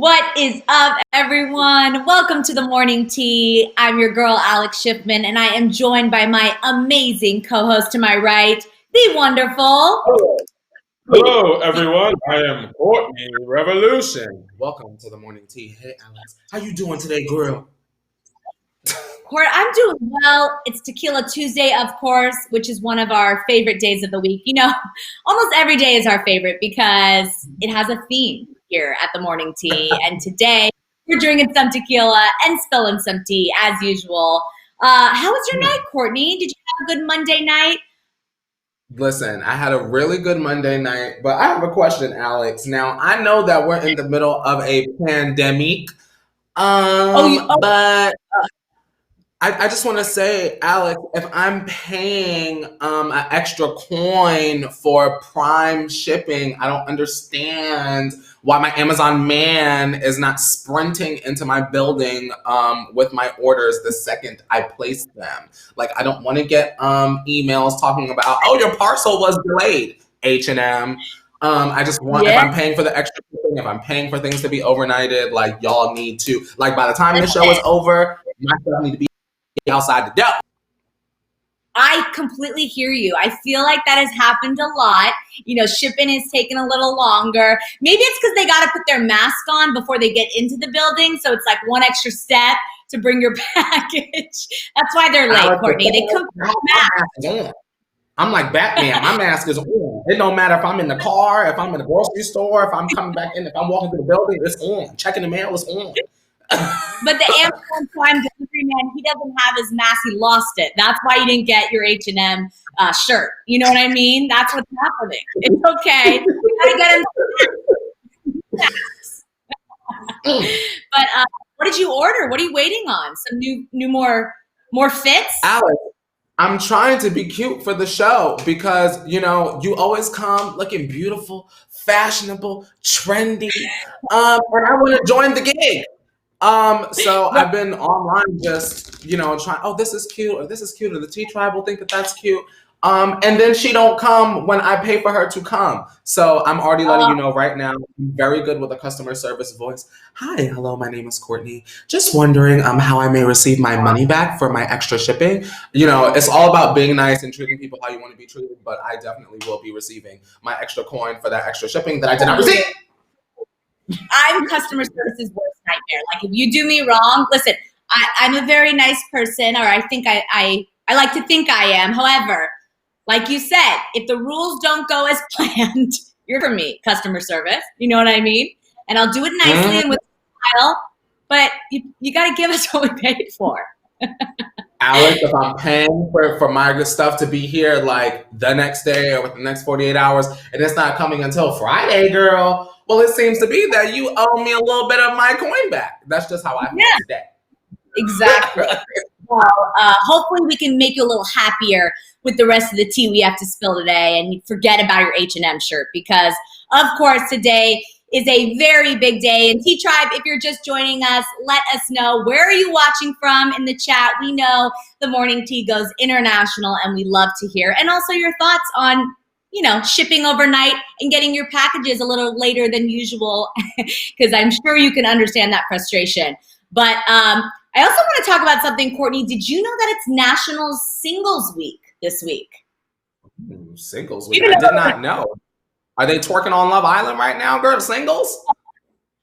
What is up, everyone? Welcome to the morning tea. I'm your girl, Alex Schiffman, and I am joined by my amazing co-host to my right, the wonderful. Hello, everyone. I am Courtney Revolution. Welcome to the morning tea. Hey, Alex, how you doing today, girl? Court, I'm doing well. It's Tequila Tuesday, of course, which is one of our favorite days of the week. You know, almost every day is our favorite because it has a theme here at the morning tea. And today we're drinking some tequila and spilling some tea as usual. How was your night, Courtney? Did you have a good Monday night? Listen, I had a really good Monday night, but I have a question, Alex. Now, I know that we're in the middle of a pandemic, but I just want to say, Alex, if I'm paying an extra coin for Prime shipping, I don't understand why my Amazon man is not sprinting into my building with my orders the second I place them. Like, I don't want to get emails talking about, oh, your parcel was delayed, H&M. I just want, if I'm paying for the extra shipping, if I'm paying for things to be overnighted, like, y'all need to, like, by the time the show is over, my stuff need to be outside the door. I completely hear you. I feel like that has happened a lot. You know, shipping is taking a little longer. Maybe it's because they got to put their mask on before they get into the building. So it's like one extra step to bring your package. That's why they're late, Courtney. They come with mask. I'm like Batman. My mask is on. It don't matter if I'm in the car, if I'm in the grocery store, if I'm coming back in, if I'm walking through the building, it's on. Checking the mail, it's on. But the Amazon Prime delivery man, he doesn't have his mask. He lost it. That's why you didn't get your H&M shirt. You know what I mean? That's what's happening. It's okay. You gotta get him. But what did you order? What are you waiting on? Some more fits? Alex, I'm trying to be cute for the show because, you know, you always come looking beautiful, fashionable, trendy, and I want to join the gig. So I've been online just, you know, trying, oh, this is cute, or this is cute, or the T Tribe will think that that's cute. And then she don't come when I pay for her to come. So I'm already letting you know right now, I'm very good with a customer service voice. Hi, hello, my name is Courtney. Just wondering how I may receive my money back for my extra shipping. You know, it's all about being nice and treating people how you want to be treated, but I definitely will be receiving my extra coin for that extra shipping that I did not receive. I'm customer service's worst nightmare. Like, if you do me wrong, listen, I'm a very nice person, or I think I like to think I am. However, like you said, if the rules don't go as planned, you're for me, customer service. You know what I mean? And I'll do it nicely and with style, but you got to give us what we paid for. Alex, if I'm paying for my good stuff to be here like the next day or within the next 48 hours, and it's not coming until Friday, girl, well, it seems to be that you owe me a little bit of my coin back. That's just how I feel today. Exactly. Well, hopefully we can make you a little happier with the rest of the tea we have to spill today, and you forget about your H&M shirt because, of course, today is a very big day. And T Tribe, if you're just joining us, let us know, where are you watching from in the chat? We know the morning tea goes international, and we love to hear. And also your thoughts on, you know, shipping overnight and getting your packages a little later than usual, because I'm sure you can understand that frustration. But I also want to talk about something, Courtney. Did you know that it's National Singles Week this week? Singles Week? I did not know. Are they twerking on Love Island right now, girl? Singles?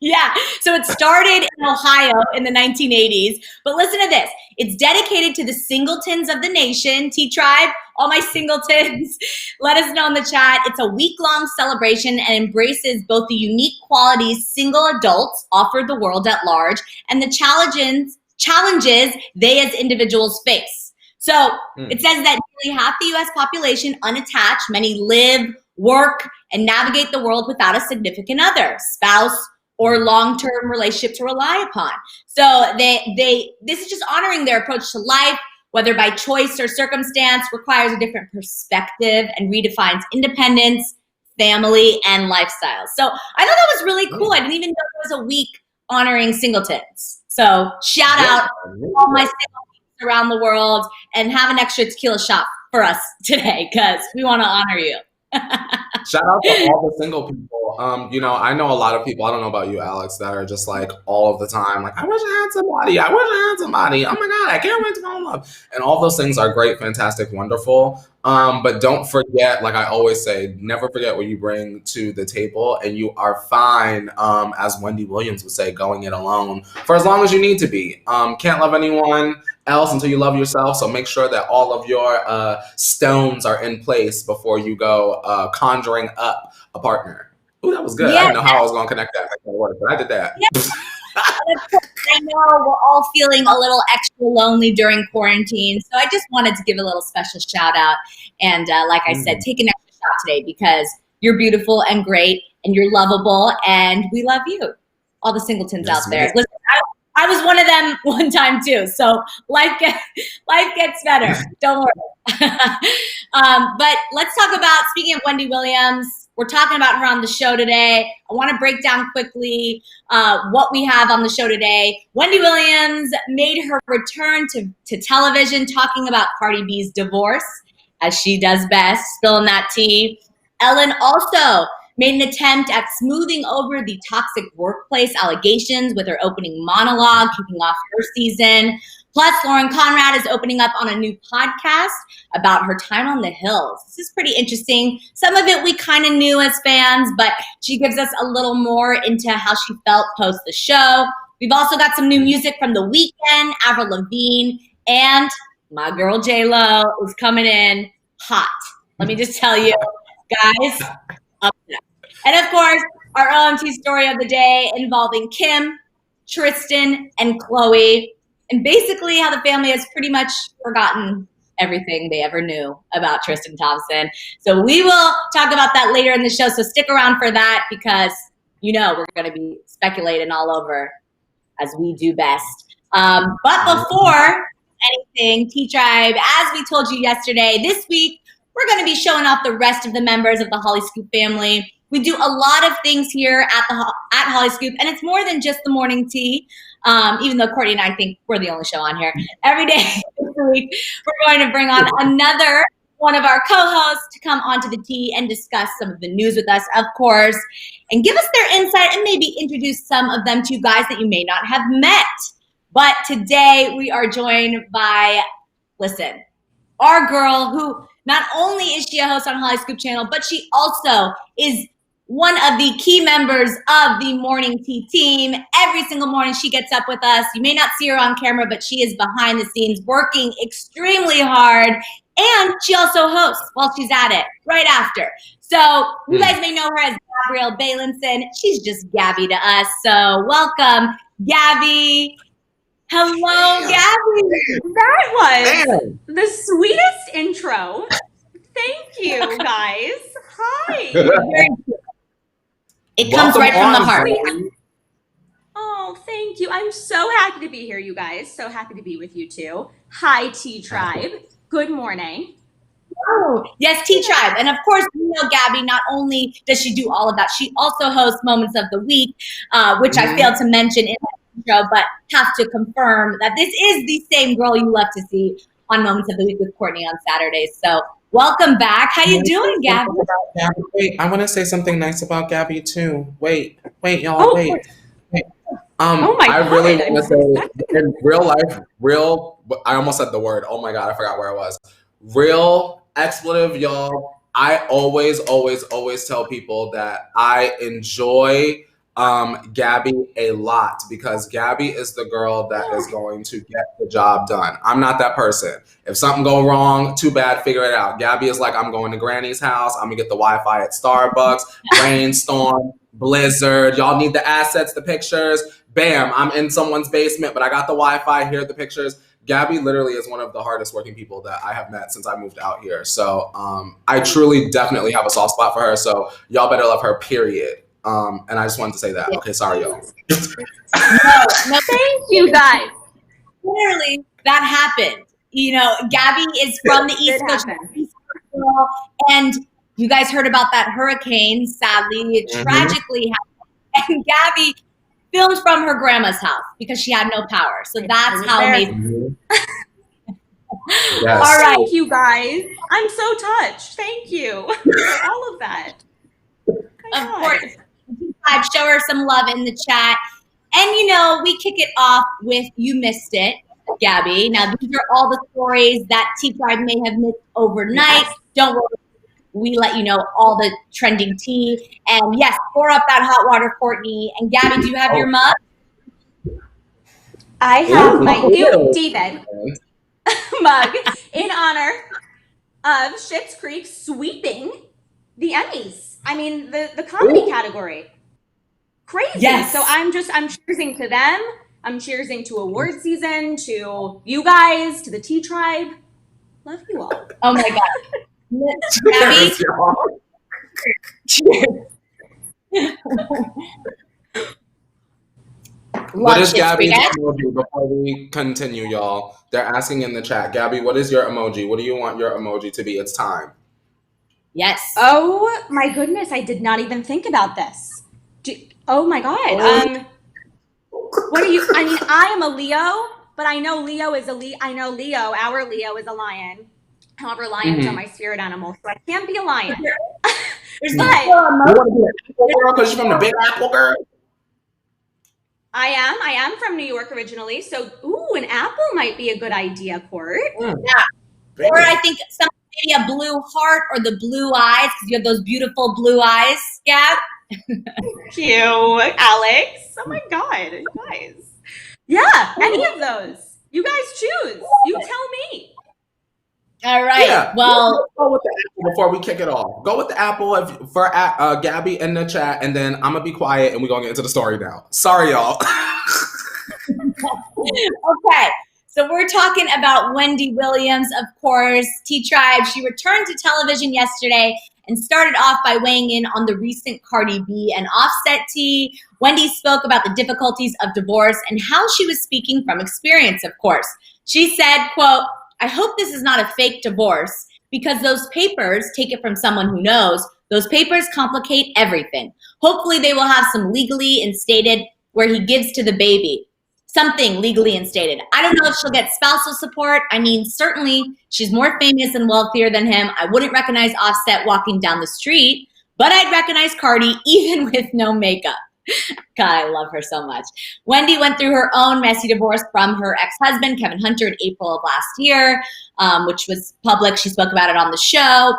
Yeah. So it started in Ohio in the 1980s. But listen to this. It's dedicated to the singletons of the nation. T-Tribe, all my singletons, let us know in the chat. It's a week-long celebration and embraces both the unique qualities single adults offer the world at large and the challenges they as individuals face. So it says that nearly half the U.S. population unattached. Many live, work, and navigate the world without a significant other, spouse, or long-term relationship to rely upon. So this is just honoring their approach to life, whether by choice or circumstance, requires a different perspective and redefines independence, family, and lifestyle. So I thought that was really cool. I didn't even know there was a week honoring singletons. So shout out all my singletons around the world, and have an extra tequila shot for us today because we want to honor you. Shout out to all the single people You know, I know a lot of people, I don't know about you, Alex, that are just like all of the time, like, I wish I had somebody. I wish I had somebody. Oh my God, I can't wait to fall in love. And all those things are great, fantastic, wonderful. But don't forget, like I always say, never forget what you bring to the table, and you are fine, as Wendy Williams would say, going it alone for as long as you need to be. Can't love anyone else until you love yourself. So make sure that all of your stones are in place before you go conjuring up a partner. Ooh, that was good. I didn't know how I was going to connect that, but I did that. I know we're all feeling a little extra lonely during quarantine, so I just wanted to give a little special shout out. And like I said, take an extra shot today because you're beautiful and great, and you're lovable, and we love you. All the singletons out there. Listen, I was one of them one time too, so life gets better. Don't worry. But let's talk about, speaking of Wendy Williams, we're talking about her on the show today. I want to break down quickly what we have on the show today. Wendy Williams made her return to television, talking about Cardi B's divorce, as she does best, spilling that tea. Ellen also made an attempt at smoothing over the toxic workplace allegations with her opening monologue, kicking off her season. Plus, Lauren Conrad is opening up on a new podcast about her time on the Hills. This is pretty interesting. Some of it we kind of knew as fans, but she gives us a little more into how she felt post the show. We've also got some new music from The Weeknd, Avril Lavigne, and my girl J-Lo is coming in hot. Let me just tell you, guys, up next. And of course, our OMT story of the day involving Kim, Tristan, and Khloe, and basically how the family has pretty much forgotten everything they ever knew about Tristan Thompson. So we will talk about that later in the show. So stick around for that because you know we're going to be speculating all over as we do best. But before anything, T-Tribe, as we told you yesterday, this week we're going to be showing off the rest of the members of the Hollyscoop family. We do a lot of things here at Hollyscoop, and it's more than just the morning tea. Even though Courtney and I think we're the only show on here. Every day this week, we're going to bring on another one of our co-hosts to come onto the tea and discuss some of the news with us, of course, and give us their insight and maybe introduce some of them to you guys that you may not have met. But today we are joined by, listen, our girl who not only is she a host on Hollyscoop channel, but she also is one of the key members of the morning tea team. Every single morning she gets up with us. You may not see her on camera, but she is behind the scenes working extremely hard. And she also hosts while she's at it right after. So you guys may know her as Gabrielle Baylinson. She's just Gabby to us. So welcome, Gabby. Hello, Gabby. That was the sweetest intro. Thank you, guys. Hi. It comes right from the heart. Oh, thank you. I'm so happy to be here, you guys. So happy to be with you too. Hi, T-Tribe. Good morning. Oh, yes, T-Tribe. And of course, you know Gabby, not only does she do all of that, she also hosts Moments of the Week, which I failed to mention in the intro, but have to confirm that this is the same girl you love to see on Moments of the Week with Courtney on Saturdays. So welcome back. How you doing, Gabby? Wait, I want to say something nice about Gabby too. Wait, y'all, wait. Oh my God. I really want to say, in real life, I almost said the word. Oh my God, I forgot where I was. Real expletive, y'all. I always tell people that I enjoy Gabby a lot because Gabby is the girl that is going to get the job done. I'm not that person. If something go wrong, too bad, figure it out. Gabby is like, I'm going to Granny's house. I'm gonna get the Wi-Fi at Starbucks, rainstorm, blizzard. Y'all need the assets, the pictures. Bam, I'm in someone's basement, but I got the Wi-Fi, here are the pictures. Gabby literally is one of the hardest working people that I have met since I moved out here. So I truly definitely have a soft spot for her. So y'all better love her, period. And I just wanted to say that. Okay, sorry, y'all. No, thank you, guys. Literally, that happened. You know, Gabby is from the East Coast, and you guys heard about that hurricane. Sadly, it tragically happened. And Gabby filmed from her grandma's house because she had no power. So that's how amazing. Yes. All right. Thank you, guys. I'm so touched. Thank you for all of that. Of course. T5, show her some love in the chat. And, we kick it off with You Missed It, Gabby. Now, these are all the stories that T5 may have missed overnight. Yes. Don't worry. We let you know all the trending tea. And yes, pour up that hot water, Courtney. And Gabby, do you have your mug? I have my new David mug in honor of Schitt's Creek sweeping the Emmys. I mean, the comedy category. Crazy. Yes. So I'm cheersing to them. I'm cheersing to award season, to you guys, to the Tea Tribe. Love you all. Oh my God. Gabby? Cheers. What is Gabby's emoji before we continue, y'all? They're asking in the chat, Gabby, what is your emoji? What do you want your emoji to be? It's time. Yes. Oh my goodness, I did not even think about this. Oh my God. What are you? I mean, I am a Leo, but I know Leo is our Leo is a lion. However, lions are my spirit animal, so I can't be a lion. There's Because you're from the Big Apple, girl. I am from New York originally, so an apple might be a good idea, Court. Yeah. Or I think maybe a blue heart or the blue eyes, because you have those beautiful blue eyes, Gab. Cute, Alex. Oh my God, you guys. Yeah, any of those. You guys choose. You tell me. All right. Yeah. Well, go with the apple before we kick it off. Go with the apple for Gabby in the chat, and then I'm gonna be quiet and we're gonna get into the story now. Sorry, y'all. Okay. So we're talking about Wendy Williams, of course, T-Tribe. She returned to television yesterday and started off by weighing in on the recent Cardi B and Offset tea. Wendy spoke about the difficulties of divorce and how she was speaking from experience, of course. She said, quote, "I hope this is not a fake divorce because those papers, take it from someone who knows, those papers complicate everything. Hopefully they will have some legally instated where he gives to the baby. Something legally instated. I don't know if she'll get spousal support. I mean, certainly she's more famous and wealthier than him. I wouldn't recognize Offset walking down the street, but I'd recognize Cardi even with no makeup." God, I love her so much. Wendy went through her own messy divorce from her ex-husband, Kevin Hunter, in April of last year, which was public. She spoke about it on the show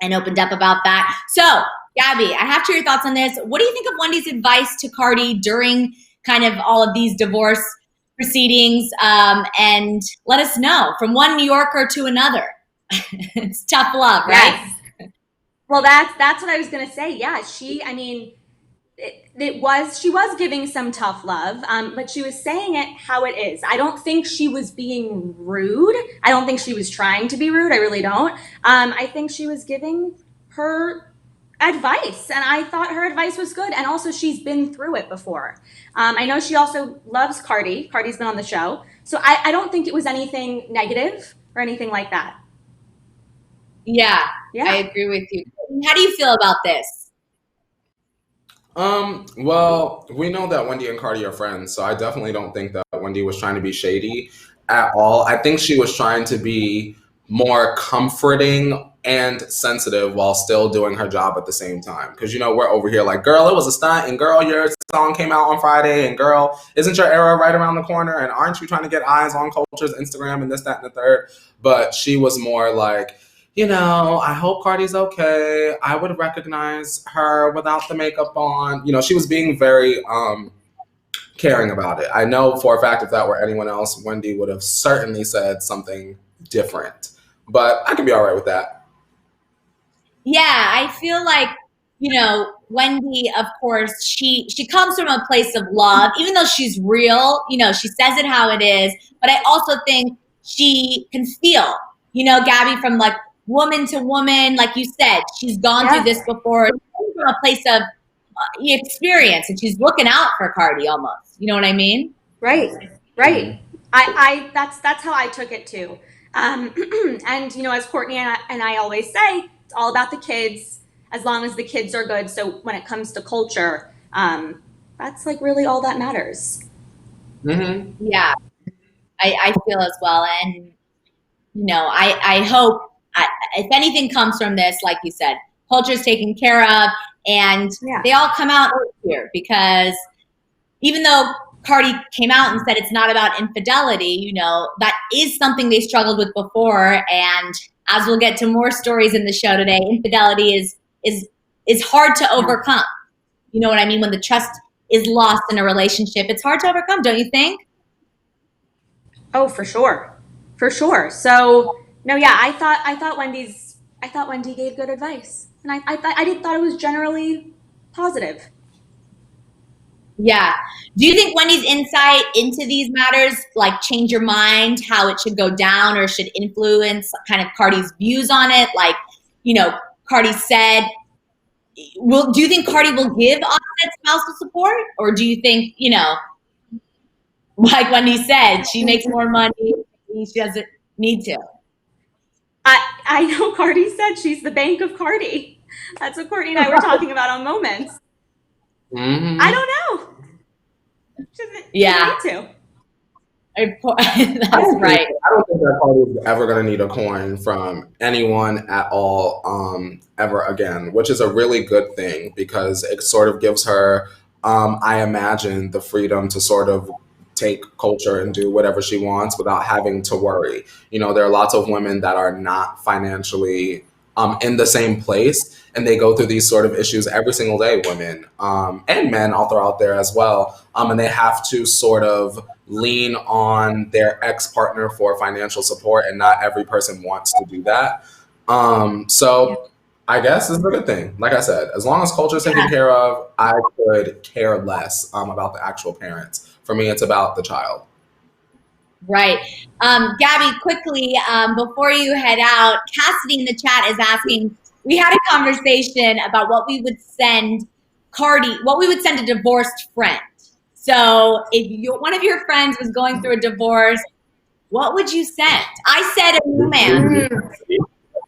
and opened up about that. So, Gabby, I have to hear your thoughts on this. What do you think of Wendy's advice to Cardi during kind of all of these divorce proceedings? And let us know, from one New Yorker to another. It's tough love, right? Yes. Well, that's what I was gonna say. Yeah, she was giving some tough love, but she was saying it how it is. I don't think she was being rude. I don't think she was trying to be rude. I really don't. I think she was giving her advice, and I thought her advice was good. And also, she's been through it before. I know she also loves Cardi. Cardi's been on the show, so I don't think it was anything negative or anything like that. Yeah, I agree with you. How do you feel about this? Well, we know that Wendy and Cardi are friends, so I definitely don't think that Wendy was trying to be shady at all. I think she was trying to be more comforting and sensitive while still doing her job at the same time. Because, we're over here like, girl, it was a stunt, and girl, your song came out on Friday, and girl, isn't your era right around the corner, and aren't you trying to get eyes on Culture's Instagram and this, that, and the third? But she was more like, I hope Cardi's okay. I would recognize her without the makeup on. She was being very caring about it. I know for a fact if that were anyone else, Wendy would have certainly said something different. But I can be all right with that. Yeah, I feel like, Wendy, of course, she comes from a place of love, even though she's real, she says it how it is. But I also think she can feel, Gabby, from like woman to woman, like you said, she's gone through this before from a place of experience, and she's looking out for Cardi almost. You know what I mean? Right. I that's how I took it too. And as Courtney and I always say, it's all about the kids, as long as the kids are good. So when it comes to culture, that's like really all that matters. Mm-hmm. Yeah, I feel as well. And, I hope, if anything comes from this, like you said, culture is taken care of, and they all come out here because even though Cardi came out and said it's not about infidelity, you know, that is something they struggled with before. And as we'll get to more stories in the show today, infidelity is hard to overcome. You know what I mean? When the trust is lost in a relationship, it's hard to overcome, don't you think? Oh, for sure. For sure. So no, yeah, I thought Wendy gave good advice. And I thought it was generally positive. Yeah. Do you think Wendy's insight into these matters like change your mind, how it should go down, or should influence kind of Cardi's views on it? Like, you know, Cardi said, do you think Cardi will give Offset spousal support? Or do you think, you know, like Wendy said, she makes more money, she doesn't need to? I know Cardi said she's the bank of Cardi. That's what Courtney and I were talking about on Moments. Mm-hmm. I don't know. She doesn't need to. That's right. I don't think that Cardi is ever going to need a coin from anyone at all ever again, which is a really good thing because it sort of gives her, I imagine, the freedom to sort of take culture and do whatever she wants without having to worry. You know, there are lots of women that are not financially in the same place, and they go through these sort of issues every single day, women and men, I'll throw out there as well. And they have to sort of lean on their ex-partner for financial support, and not every person wants to do that. So I guess it's a good thing. Like I said, as long as culture is taken care of, I could care less about the actual parents. For me, it's about the child. Right. Gabby, quickly, before you head out, Cassidy in the chat is asking, we had a conversation about what we would send a divorced friend. So if one of your friends was going through a divorce, what would you send? I said a new man.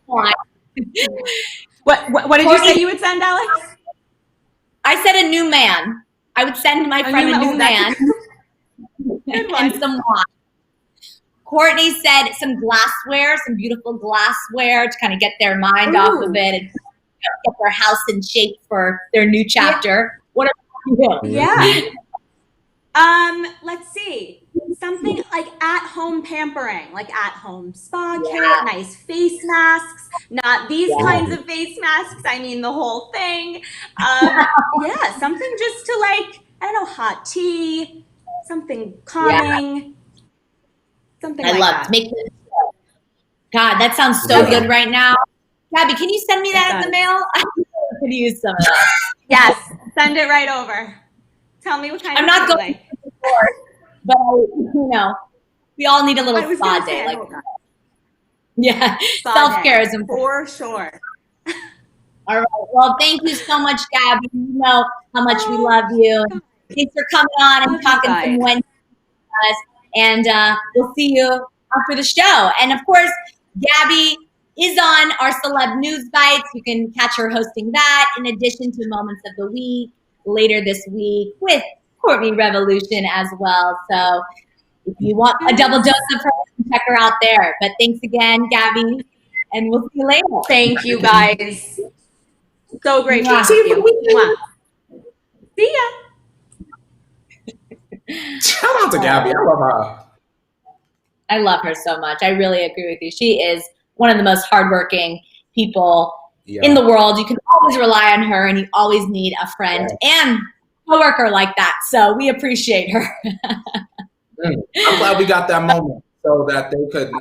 What did you say you would send, Alex? I said a new man. I would send my friend a new man and some wine. Courtney said some glassware, some beautiful glassware to kind of get their mind off of it and get their house in shape for their new chapter. What about you? Yeah. Let's see. Something like at-home pampering, like at-home spa kit, nice face masks, not these kinds of face masks. I mean the whole thing. Something just to like, I don't know, hot tea, something calming. Something like that. God, that sounds so good right now. Gabby, can you send me that in the mail? I could use some of that. Yes, send it right over. Tell me what kind I'm of not going like. to support, but we all need a little spa day. Like self-care is important. For sure. All right. Well, thank you so much, Gabby. You know how much we love you. Thanks for coming on and talking some Wednesday with us. And we'll see you after the show. And of course, Gabby is on our Celeb News Bites. You can catch her hosting that in addition to Moments of the Week later this week with Courtney Revolution as well. So if you want a double dose of her, check her out there. But thanks again, Gabby, and we'll see you later. Thank you, guys. So great to see you. See ya. Shout out to Gabby. I love her. I love her so much. I really agree with you. She is one of the most hardworking people in the world. You can always rely on her, and you always need a friend and coworker like that. So we appreciate her. I'm glad we got that moment so that they could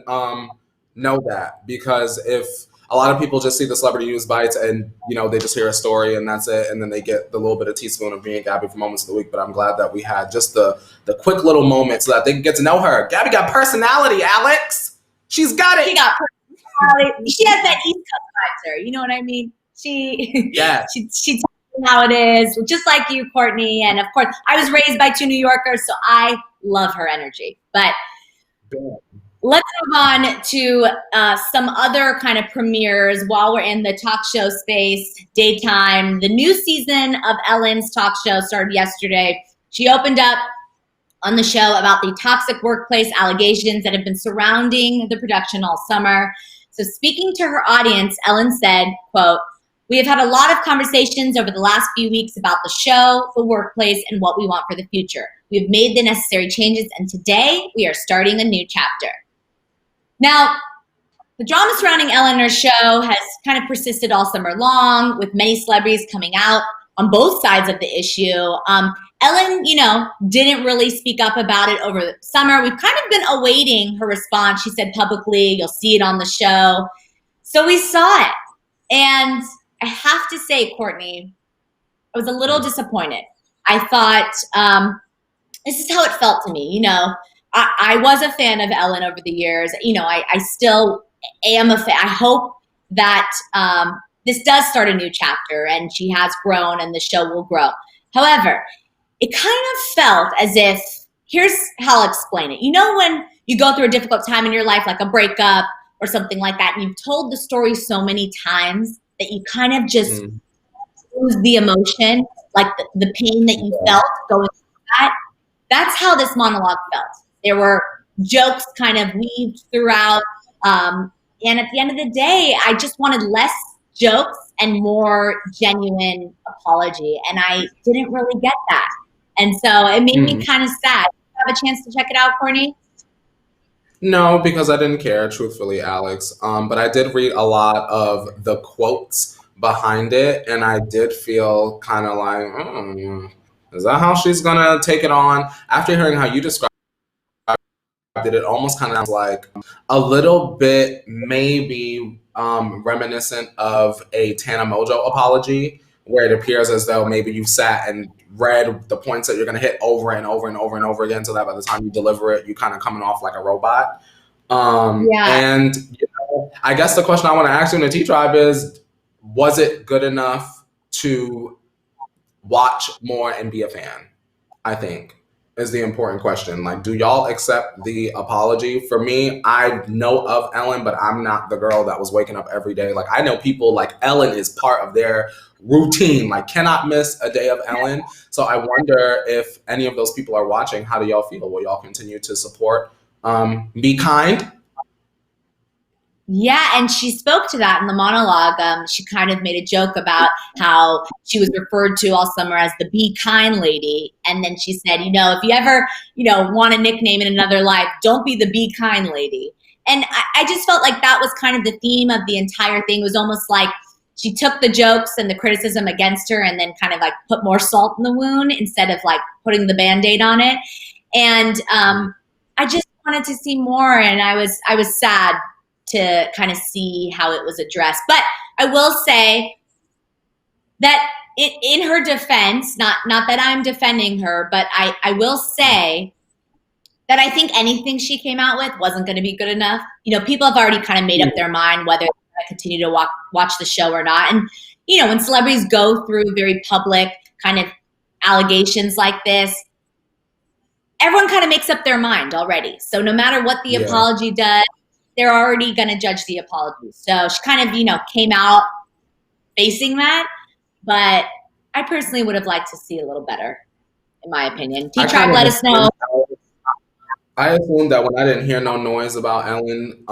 know that, because if a lot of people just see the Celebrity News Bites and, they just hear a story and that's it. And then they get the little bit of teaspoon of me and Gabby for Moments of the Week. But I'm glad that we had just the quick little moment so that they can get to know her. Gabby got personality, Alex. She's got it. She got personality. She has that East Coast vibe to her. You know what I mean? She tells me how it is, just like you, Courtney. And of course, I was raised by two New Yorkers, so I love her energy. But let's move on to some other kind of premieres while we're in the talk show space, daytime. The new season of Ellen's talk show started yesterday. She opened up on the show about the toxic workplace allegations that have been surrounding the production all summer. So speaking to her audience, Ellen said, quote, We have had a lot of conversations over the last few weeks about the show, the workplace, and what we want for the future. We've made the necessary changes, and today we are starting a new chapter. Now, the drama surrounding Ellen and her show has kind of persisted all summer long, with many celebrities coming out on both sides of the issue. Ellen, didn't really speak up about it over the summer. We've kind of been awaiting her response. She said publicly, you'll see it on the show. So we saw it. And I have to say, Courtney, I was a little disappointed. I thought, this is how it felt to me. I was a fan of Ellen over the years. I still am a fan. I hope that this does start a new chapter and she has grown and the show will grow. However, it kind of felt as if, here's how I'll explain it. When you go through a difficult time in your life, like a breakup or something like that, and you've told the story so many times that you kind of just lose the emotion, like the pain that you felt going through that. That's how this monologue felt. There were jokes kind of weaved throughout. And at the end of the day, I just wanted less jokes and more genuine apology. And I didn't really get that. And so it made me kind of sad. Did you have a chance to check it out, Courtney? No, because I didn't care, truthfully, Alex. But I did read a lot of the quotes behind it, and I did feel kind of like, is that how she's gonna take it on? After hearing how you described it almost kind of sounds like a little bit maybe reminiscent of a Tana Mojo apology, where it appears as though maybe you've sat and read the points that you're going to hit over and over and over and over again, so that by the time you deliver it, you kind of coming off like a robot. And I guess the question I want to ask you in the T Tribe is, was it good enough to watch more and be a fan? I think is the important question. Like, do y'all accept the apology? For me, I know of Ellen, but I'm not the girl that was waking up every day. Like, I know people like Ellen is part of their routine, like cannot miss a day of Ellen. So I wonder if any of those people are watching, how do y'all feel? Will y'all continue to support Be Kind? Yeah, and she spoke to that in the monologue. She kind of made a joke about how she was referred to all summer as the Be Kind lady. And then she said, if you ever, want a nickname in another life, don't be the Be Kind lady. And I just felt like that was kind of the theme of the entire thing. It was almost like she took the jokes and the criticism against her and then kind of like put more salt in the wound instead of like putting the Band-Aid on it. And I just wanted to see more, and I was sad to kind of see how it was addressed. But I will say that in her defense, not that I'm defending her, but I will say that I think anything she came out with wasn't going to be good enough. People have already kind of made up their mind whether they're going to continue to watch the show or not. And, when celebrities go through very public kind of allegations like this, everyone kind of makes up their mind already. So no matter what the apology does, they're already going to judge the apology. So she kind of, came out facing that. But I personally would have liked to see a little better, in my opinion. T-Tribe, let us know. I assumed that when I didn't hear no noise about Ellen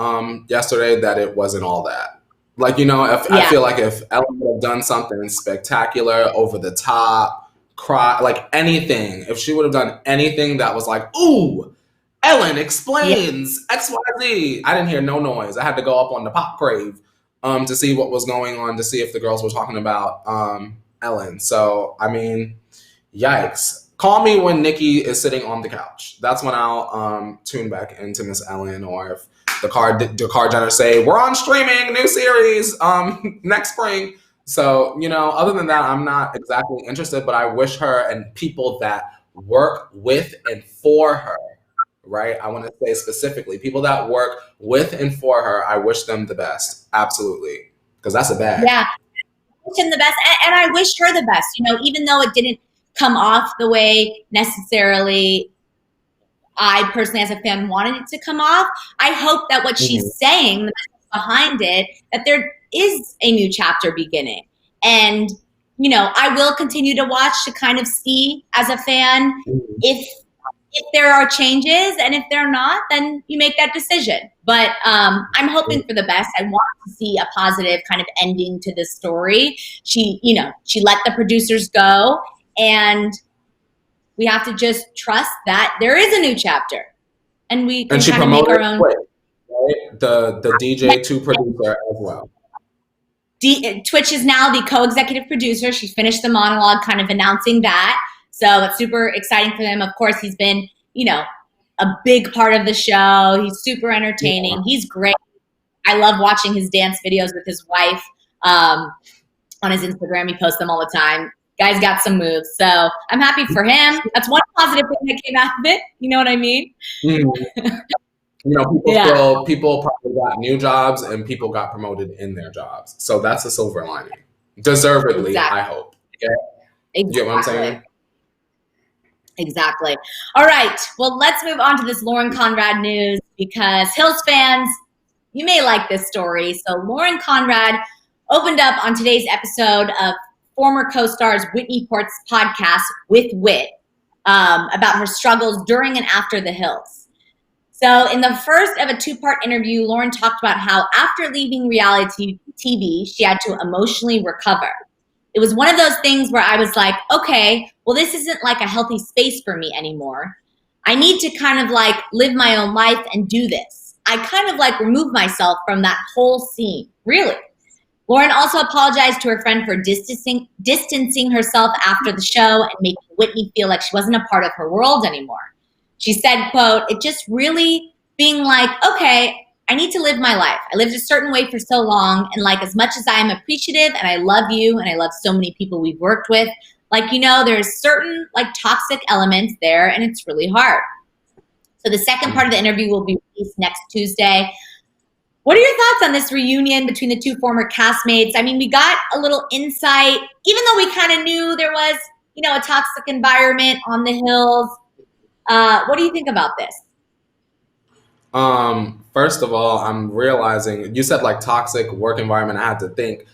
yesterday, that it wasn't all that. Like, I feel like if Ellen would have done something spectacular, over the top, cry, like anything, if she would have done anything that was like, ooh, Ellen explains XYZ. I didn't hear no noise. I had to go up on the Pop Crave to see what was going on, to see if the girls were talking about Ellen. So, I mean, yikes. Call me when Nikki is sitting on the couch. That's when I'll tune back into Miss Ellen, or if the Kardashians say, we're on streaming, new series next spring. So, other than that, I'm not exactly interested, but I wish her and people that work with and for her, right? I want to say specifically, people that work with and for her, I wish them the best. Absolutely. Because that's a bag. Yeah. I wish him the best. And I wish her the best, even though it didn't come off the way necessarily I personally as a fan wanted it to come off. I hope that what she's saying, the message behind it, that there is a new chapter beginning. And, I will continue to watch to kind of see as a fan if if there are changes, and if they're not, then you make that decision. But I'm hoping for the best. I want to see a positive kind of ending to this story. She let the producers go, and we have to just trust that there is a new chapter, and we can kind of make our own. Right? The DJ to producer as well. Twitch is now the co-executive producer. She finished the monologue kind of announcing that. So it's super exciting for him. Of course, he's been, a big part of the show. He's super entertaining. Yeah. He's great. I love watching his dance videos with his wife on his Instagram. He posts them all the time. Guy's got some moves. So I'm happy for him. That's one positive thing that came out of it. You know what I mean? Mm-hmm. People probably got new jobs and people got promoted in their jobs. So that's a silver lining. Deservedly, exactly. I hope. Yeah? Exactly. You get what I'm saying? Exactly. All right. Well, let's move on to this Lauren Conrad news because Hills fans, you may like this story. So Lauren Conrad opened up on today's episode of former co-stars Whitney Port's podcast, With Wit, about her struggles during and after the Hills. So in the first of a two-part interview, Lauren talked about how after leaving reality TV, she had to emotionally recover. It was one of those things where I was like, okay, well, this isn't like a healthy space for me anymore. I need to kind of like live my own life and do this. I kind of like removed myself from that whole scene, really. Lauren also apologized to her friend for distancing herself after the show and making Whitney feel like she wasn't a part of her world anymore. She said, quote, it just really being like, okay, I need to live my life. I lived a certain way for so long. And like, as much as I am appreciative and I love you and I love so many people we've worked with, like, there's certain like toxic elements there and it's really hard. So the second part of the interview will be released next Tuesday. What are your thoughts on this reunion between the two former castmates? I mean, we got a little insight, even though we kind of knew there was, a toxic environment on the Hills. What do you think about this? First of all, I'm realizing you said like toxic work environment. I had to think,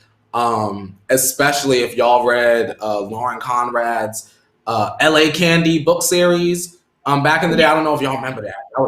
especially if y'all read Lauren Conrad's LA Candy book series. Back in the day, I don't know if y'all remember that. That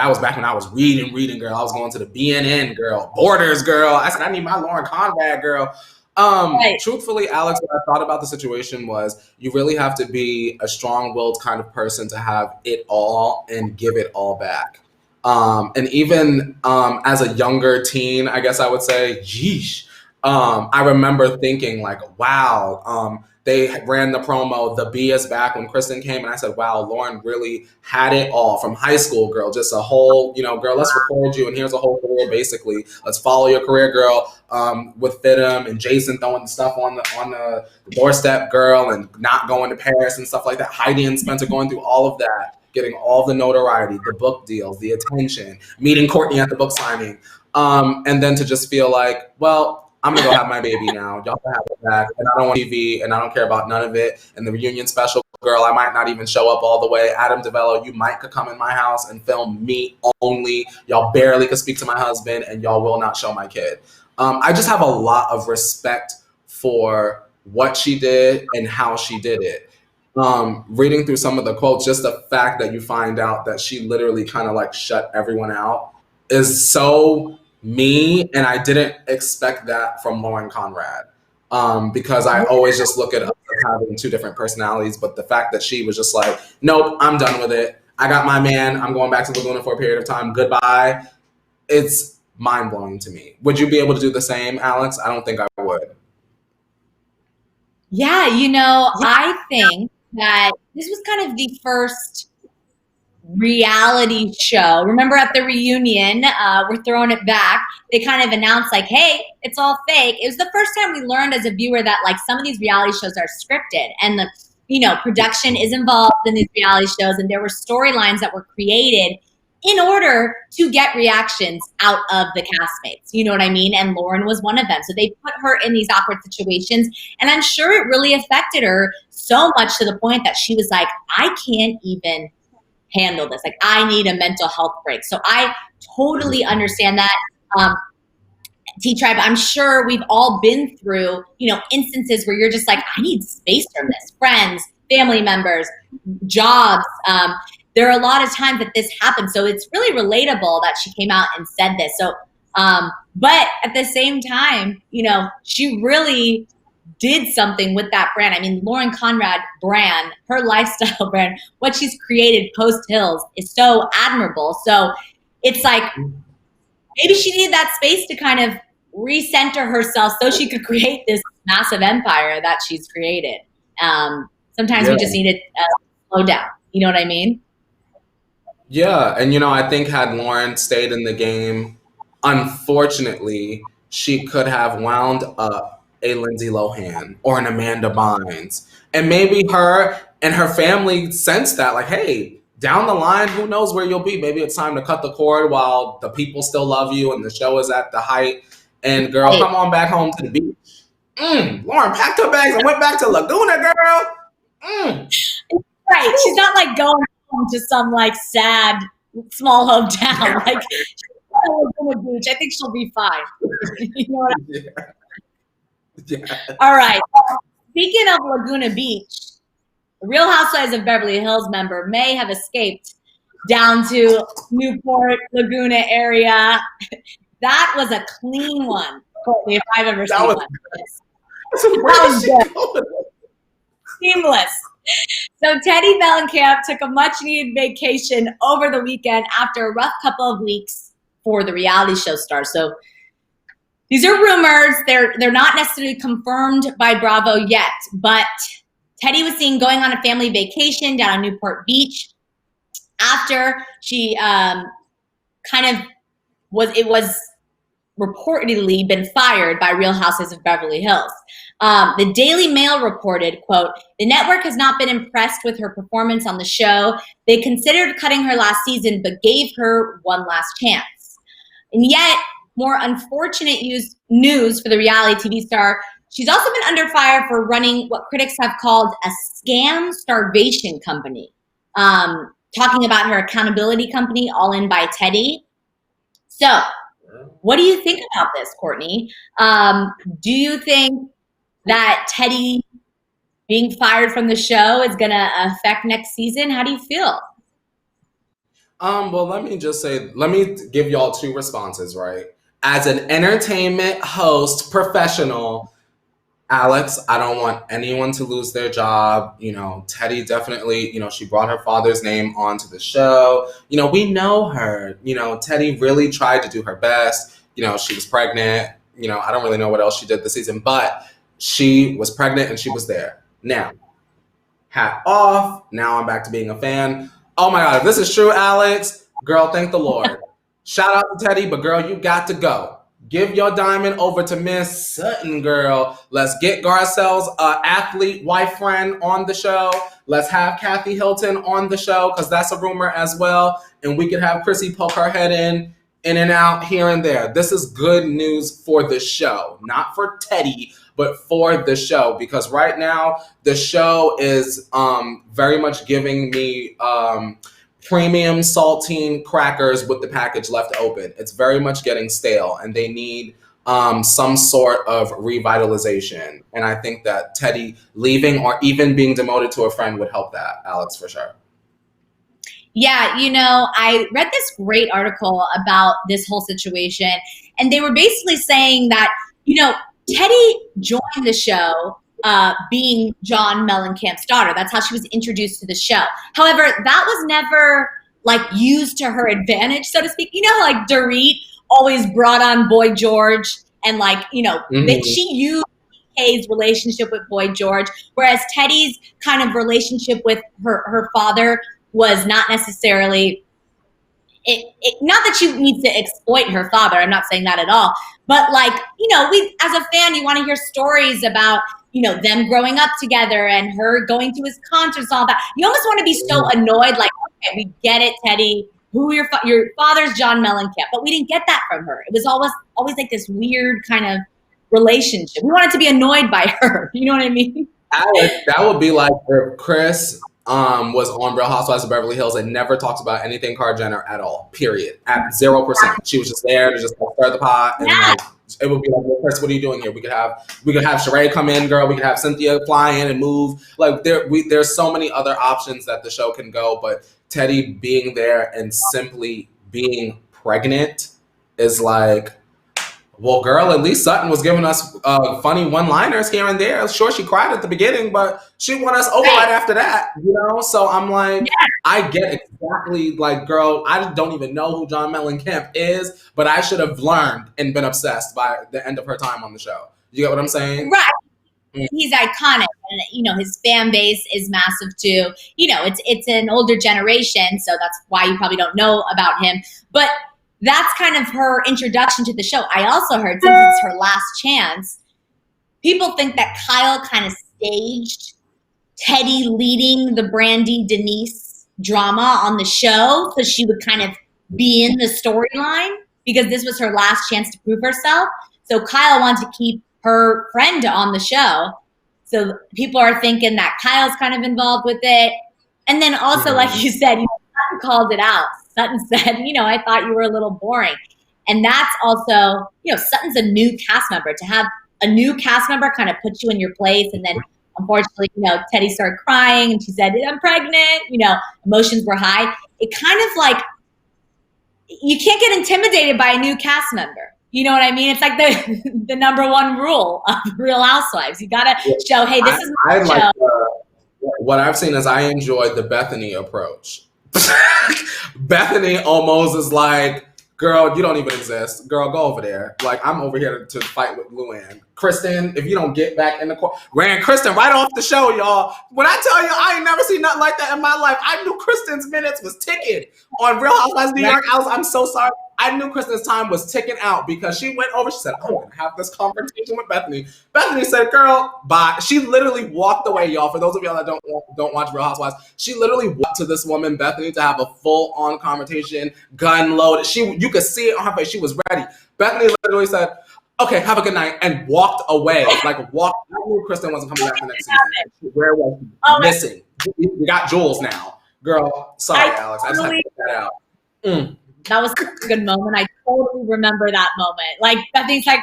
was back when I was reading, girl. I was going to the BNN, girl, Borders, girl. I said, I need my Lauren Conrad, girl. Right. Truthfully, Alex, what I thought about the situation was you really have to be a strong-willed kind of person to have it all and give it all back. And even as a younger teen, I guess I would say, yeesh. I remember thinking like, wow, they ran the promo, The B is back when Kristen came. And I said, wow, Lauren really had it all from high school, girl, just a whole, girl, let's record you. And here's a whole career, basically. Let's follow your career, girl, with Fidem and Jason throwing stuff on the doorstep, girl, and not going to Paris and stuff like that. Heidi and Spencer going through all of that, getting all the notoriety, the book deals, the attention, meeting Courtney at the book signing. And then to just feel like, well, I'm gonna go have my baby now. Y'all can have it back, and I don't want TV, and I don't care about none of it. And the reunion special, girl, I might not even show up all the way. Adam DeVello, you might could come in my house and film me only. Y'all barely could speak to my husband, and y'all will not show my kid. I just have a lot of respect for what she did and how she did it. Reading through some of the quotes, just the fact that you find out that she literally kind of like shut everyone out is so me, and I didn't expect that from Lauren Conrad, because I always just look at us as having two different personalities, but the fact that she was just like, nope, I'm done with it. I got my man. I'm going back to Laguna for a period of time. Goodbye. It's mind-blowing to me. Would you be able to do the same, Alex? I don't think I would. Yeah, I think that this was kind of the first reality show. Remember at the reunion, we're throwing it back, they kind of announced like, hey, it's all fake. It was the first time we learned as a viewer that like some of these reality shows are scripted and the production is involved in these reality shows, and there were storylines that were created in order to get reactions out of the castmates. You know what I mean? And Lauren was one of them. So they put her in these awkward situations, and I'm sure it really affected her so much to the point that she was like, I can't even handle this. Like, I need a mental health break. So I totally understand that. T-Tribe, I'm sure we've all been through, instances where you're just like, I need space from this. Friends, family members, jobs. there are a lot of times that this happens. So it's really relatable that she came out and said this. So, but at the same time, you know, she really did something with that brand. I mean, Lauren Conrad brand, her lifestyle brand, what she's created post Hills is so admirable. So it's like, maybe she needed that space to kind of recenter herself so she could create this massive empire that she's created. Sometimes we just need to slow down. You know what I mean? Yeah, and you know, I think had Lauren stayed in the game, unfortunately, she could have wound up a Lindsay Lohan or an Amanda Bynes. And maybe her and her family sensed that, like, hey, down the line, who knows where you'll be? Maybe it's time to cut the cord while the people still love you and the show is at the height. And girl, come on back home to the beach. Lauren packed her bags and went back to Laguna, girl. Right. She's not like going home to some like sad small hometown. Like she's at Laguna Beach. I think she'll be fine. You know what I mean? Yeah. All right. Speaking of Laguna Beach, the Real Housewives of Beverly Hills member may have escaped down to Newport, Laguna area. That was a clean one, Courtney, if I've ever seen one. That was good. Seamless. So Teddi Mellencamp took a much-needed vacation over the weekend after a rough couple of weeks for the reality show star. So these are rumors. They're not necessarily confirmed by Bravo yet, but Teddi was seen going on a family vacation down on Newport Beach after she was reportedly been fired by Real Housewives of Beverly Hills. The Daily Mail reported, quote, "The network has not been impressed with her performance on the show. They considered cutting her last season, but gave her one last chance." And yet, more unfortunate news for the reality TV star, she's also been under fire for running what critics have called a scam starvation company. Talking about her accountability company, All In by Teddi. So, what do you think about this, Courtney? Do you think that Teddi being fired from the show is going to affect next season? How do you feel? Well, let me give y'all two responses, right? As an entertainment host professional, Alex, I don't want anyone to lose their job. You know, Teddi definitely, you know, she brought her father's name onto the show. You know, we know her. You know, Teddi really tried to do her best. You know, she was pregnant. You know, I don't really know what else she did this season, but she was pregnant and she was there. Now, hat off. Now I'm back to being a fan. Oh my God, if this is true, Alex, girl, thank the Lord. Shout out to Teddi, but girl, you got to go. Give your diamond over to Miss Sutton, girl. Let's get Garcelle's athlete wife friend on the show. Let's have Kathy Hilton on the show, because that's a rumor as well. And we could have Chrissy poke her head in and out here and there. This is good news for the show. Not for Teddi, but for the show. Because right now, the show is very much giving me premium saltine crackers with the package left open. It's very much getting stale, and they need some sort of revitalization. And I think that Teddi leaving or even being demoted to a friend would help that, Alex, for sure. Yeah, you know, I read this great article about this whole situation, and they were basically saying that, you know, Teddi joined the show being John Mellencamp's daughter. That's how she was introduced to the show. However, that was never like used to her advantage, so to speak. You know, like Dorit always brought on Boy George, and like, you know, she used PK's relationship with Boy George, whereas Teddi's kind of relationship with her father was not necessarily not that she needs to exploit her father. I'm not saying that at all. But like, you know, we as a fan, you want to hear stories about, you know, them growing up together and her going to his concerts, all that. You almost want to be so annoyed, like, okay, we get it, Teddi. Who your father's John Mellencamp, but we didn't get that from her. It was always like this weird kind of relationship. We wanted to be annoyed by her. You know what I mean? Alex, that would be like if Chris was on Real Housewives of Beverly Hills and never talked about anything Kar Jenner at all. Period. At 0%. She was just there to just stir the pot and like It would be like, well, Chris, what are you doing here? We could have Sheree come in, girl. We could have Cynthia fly in and move. Like there's so many other options that the show can go, but Teddy being there and simply being pregnant is like, well, girl, at least Sutton was giving us funny one-liners here and there. Sure, she cried at the beginning, but she won us over right after that, you know? So I'm like, I get exactly, like, girl, I don't even know who John Mellencamp is, but I should have learned and been obsessed by the end of her time on the show. You get what I'm saying? Right. He's iconic, and you know his fan base is massive too. You know, it's an older generation, so that's why you probably don't know about him. But that's kind of her introduction to the show. I also heard, since it's her last chance, people think that Kyle kind of staged Teddy leading the Brandy Denise drama on the show, so she would kind of be in the storyline because this was her last chance to prove herself. So Kyle wanted to keep her friend on the show. So people are thinking that Kyle's kind of involved with it. And then also, like you said, Sutton called it out. Sutton said, you know, I thought you were a little boring. And that's also, you know, Sutton's a new cast member. To have a new cast member kind of put you in your place. And then unfortunately, you know, Teddy started crying and she said, I'm pregnant. You know, emotions were high. It kind of like, you can't get intimidated by a new cast member. You know what I mean? It's like the number one rule of Real Housewives. You got to show, hey, this is my show. Like, what I've seen is I enjoyed the Bethany approach. Bethany almost is like, girl, you don't even exist. Girl, go over there. Like, I'm over here to fight with Luann. Kristen, if you don't get back in the court. Ran Kristen right off the show, y'all. When I tell you, I ain't never seen nothing like that in my life. I knew Kristen's minutes was ticking on Real Housewives of New York. I'm so sorry. I knew Kristen's time was ticking out because she went over. She said, I'm going to have this confrontation with Bethany. Bethany said, girl, bye. She literally walked away, y'all. For those of y'all that don't watch Real Housewives, she literally walked to this woman, Bethany, to have a full-on confrontation, gun loaded. You could see it on her face. She was ready. Bethany literally said, okay, have a good night, and walked away. Like, walked. I knew Kristen wasn't coming back the next season. Where was she? Missing. We got Jules now. Girl, sorry, Alex. I just had to get that out. That was a good moment. I totally remember that moment. Like, Bethany's like,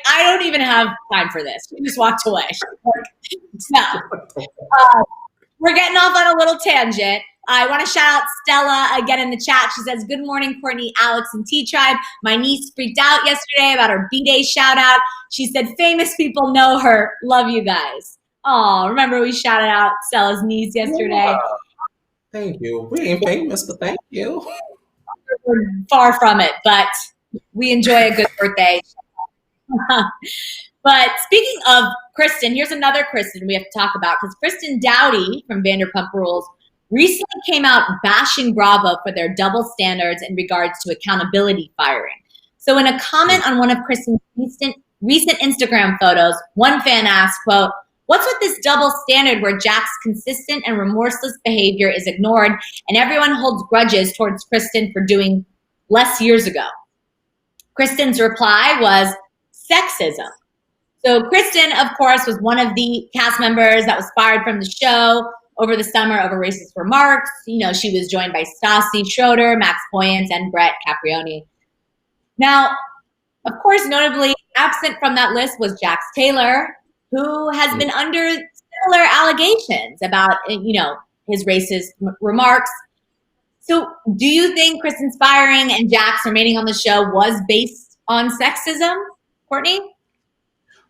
I don't even have time for this. She just walked away. No. We're getting off on a little tangent. I want to shout out Stella again in the chat. She says, good morning, Courtney, Alex, and T-Tribe. My niece freaked out yesterday about her B-Day shout out. She said, famous people know her. Love you guys. Oh, remember we shouted out Stella's niece yesterday? Yeah. Thank you. We ain't famous, but thank you. We're far from it, but we enjoy a good birthday. But speaking of Kristen, here's another Kristen we have to talk about, because Kristen Dowdy from Vanderpump Rules recently came out bashing Bravo for their double standards in regards to accountability firing. So in a comment on one of Kristen's recent Instagram photos, one fan asked, quote, what's with this double standard where Jack's consistent and remorseless behavior is ignored and everyone holds grudges towards Kristen for doing less years ago? Kristen's reply was sexism. So Kristen, of course, was one of the cast members that was fired from the show over the summer over racist remarks. You know, she was joined by Stassi Schroeder, Max Poyntz, and Brett Caprioni. Now, of course, notably absent from that list was Jax Taylor, who has been under similar allegations about, you know, his racist remarks. So do you think Kristen's firing and Jax remaining on the show was based on sexism, Courtney?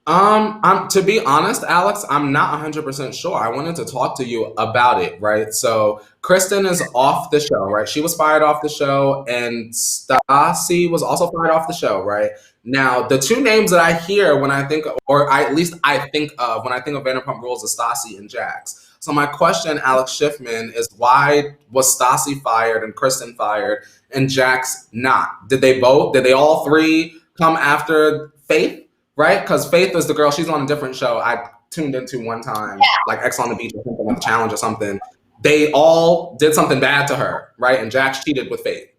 To be honest, Alex, I'm not 100% sure. I wanted to talk to you about it, right? So Kristen is off the show, right? She was fired off the show, and Stassi was also fired off the show, right? Now, the two names that I hear when I think, or at least I think of when I think of Vanderpump Rules, is Stassi and Jax. So my question, Alex Schiffman, is why was Stassi fired and Kristen fired and Jax not? Did they all three come after Faith? Right? Because Faith is the girl, she's on a different show I tuned into one time, like X on the Beach or something, like Challenge or something. They all did something bad to her, right? And Jax cheated with Faith.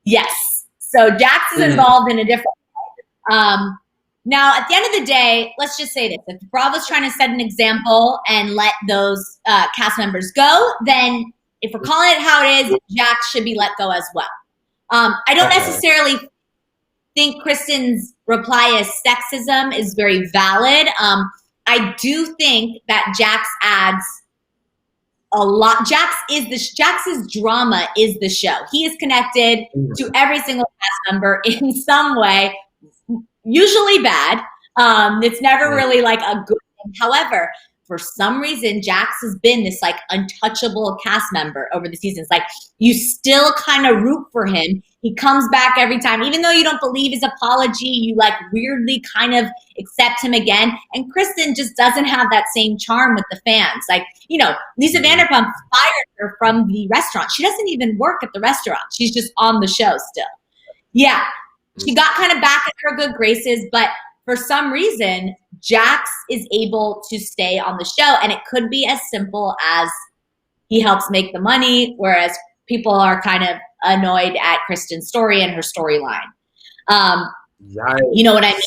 Yes. So Jax is involved in a different way. Now, at the end of the day, let's just say this. If Bravo's trying to set an example and let those cast members go, then if we're calling it how it is, Jax should be let go as well. I don't necessarily think Kristen's reply as sexism is very valid. I do think that Jax adds a lot. Jax's drama is the show. He is connected to every single cast member in some way, usually bad. It's never really like a good thing. However, for some reason, Jax has been this like untouchable cast member over the seasons. Like you still kind of root for him. He comes back every time, even though you don't believe his apology, you like weirdly kind of accept him again. And Kristen just doesn't have that same charm with the fans. Like, you know, Lisa Vanderpump fired her from the restaurant. She doesn't even work at the restaurant. She's just on the show still. Yeah, she got kind of back at her good graces, but for some reason, Jax is able to stay on the show. And it could be as simple as he helps make the money, whereas people are kind of annoyed at Kristen's story and her storyline. You know what I mean?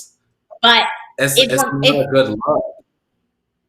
But it's not a good look.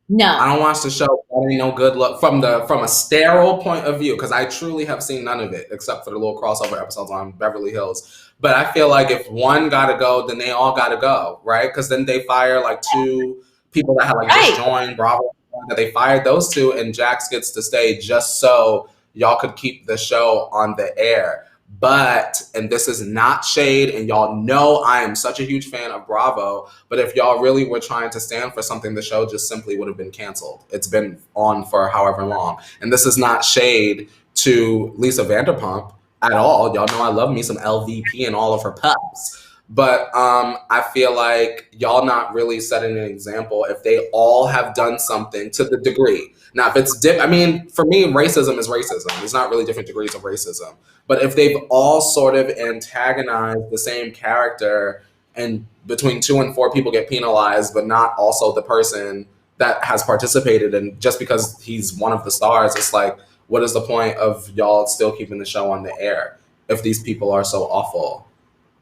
No, I don't watch the show. That ain't no good look from a sterile point of view, because I truly have seen none of it except for the little crossover episodes on Beverly Hills. But I feel like if one gotta go, then they all gotta go, right? Because then they fire like two people that had like just joined Bravo. That they fired those two, and Jax gets to stay just so y'all could keep the show on the air. But, and this is not shade, and y'all know I am such a huge fan of Bravo, but if y'all really were trying to stand for something, the show just simply would have been canceled. It's been on for however long. And this is not shade to Lisa Vanderpump at all. Y'all know I love me some LVP and all of her pups. But I feel like y'all not really setting an example if they all have done something to the degree. Now, if it's I mean, for me, racism is racism. There's not really different degrees of racism. But if they've all sort of antagonized the same character and between 2 and 4 people get penalized, but not also the person that has participated, and just because he's one of the stars, it's like, what is the point of y'all still keeping the show on the air if these people are so awful?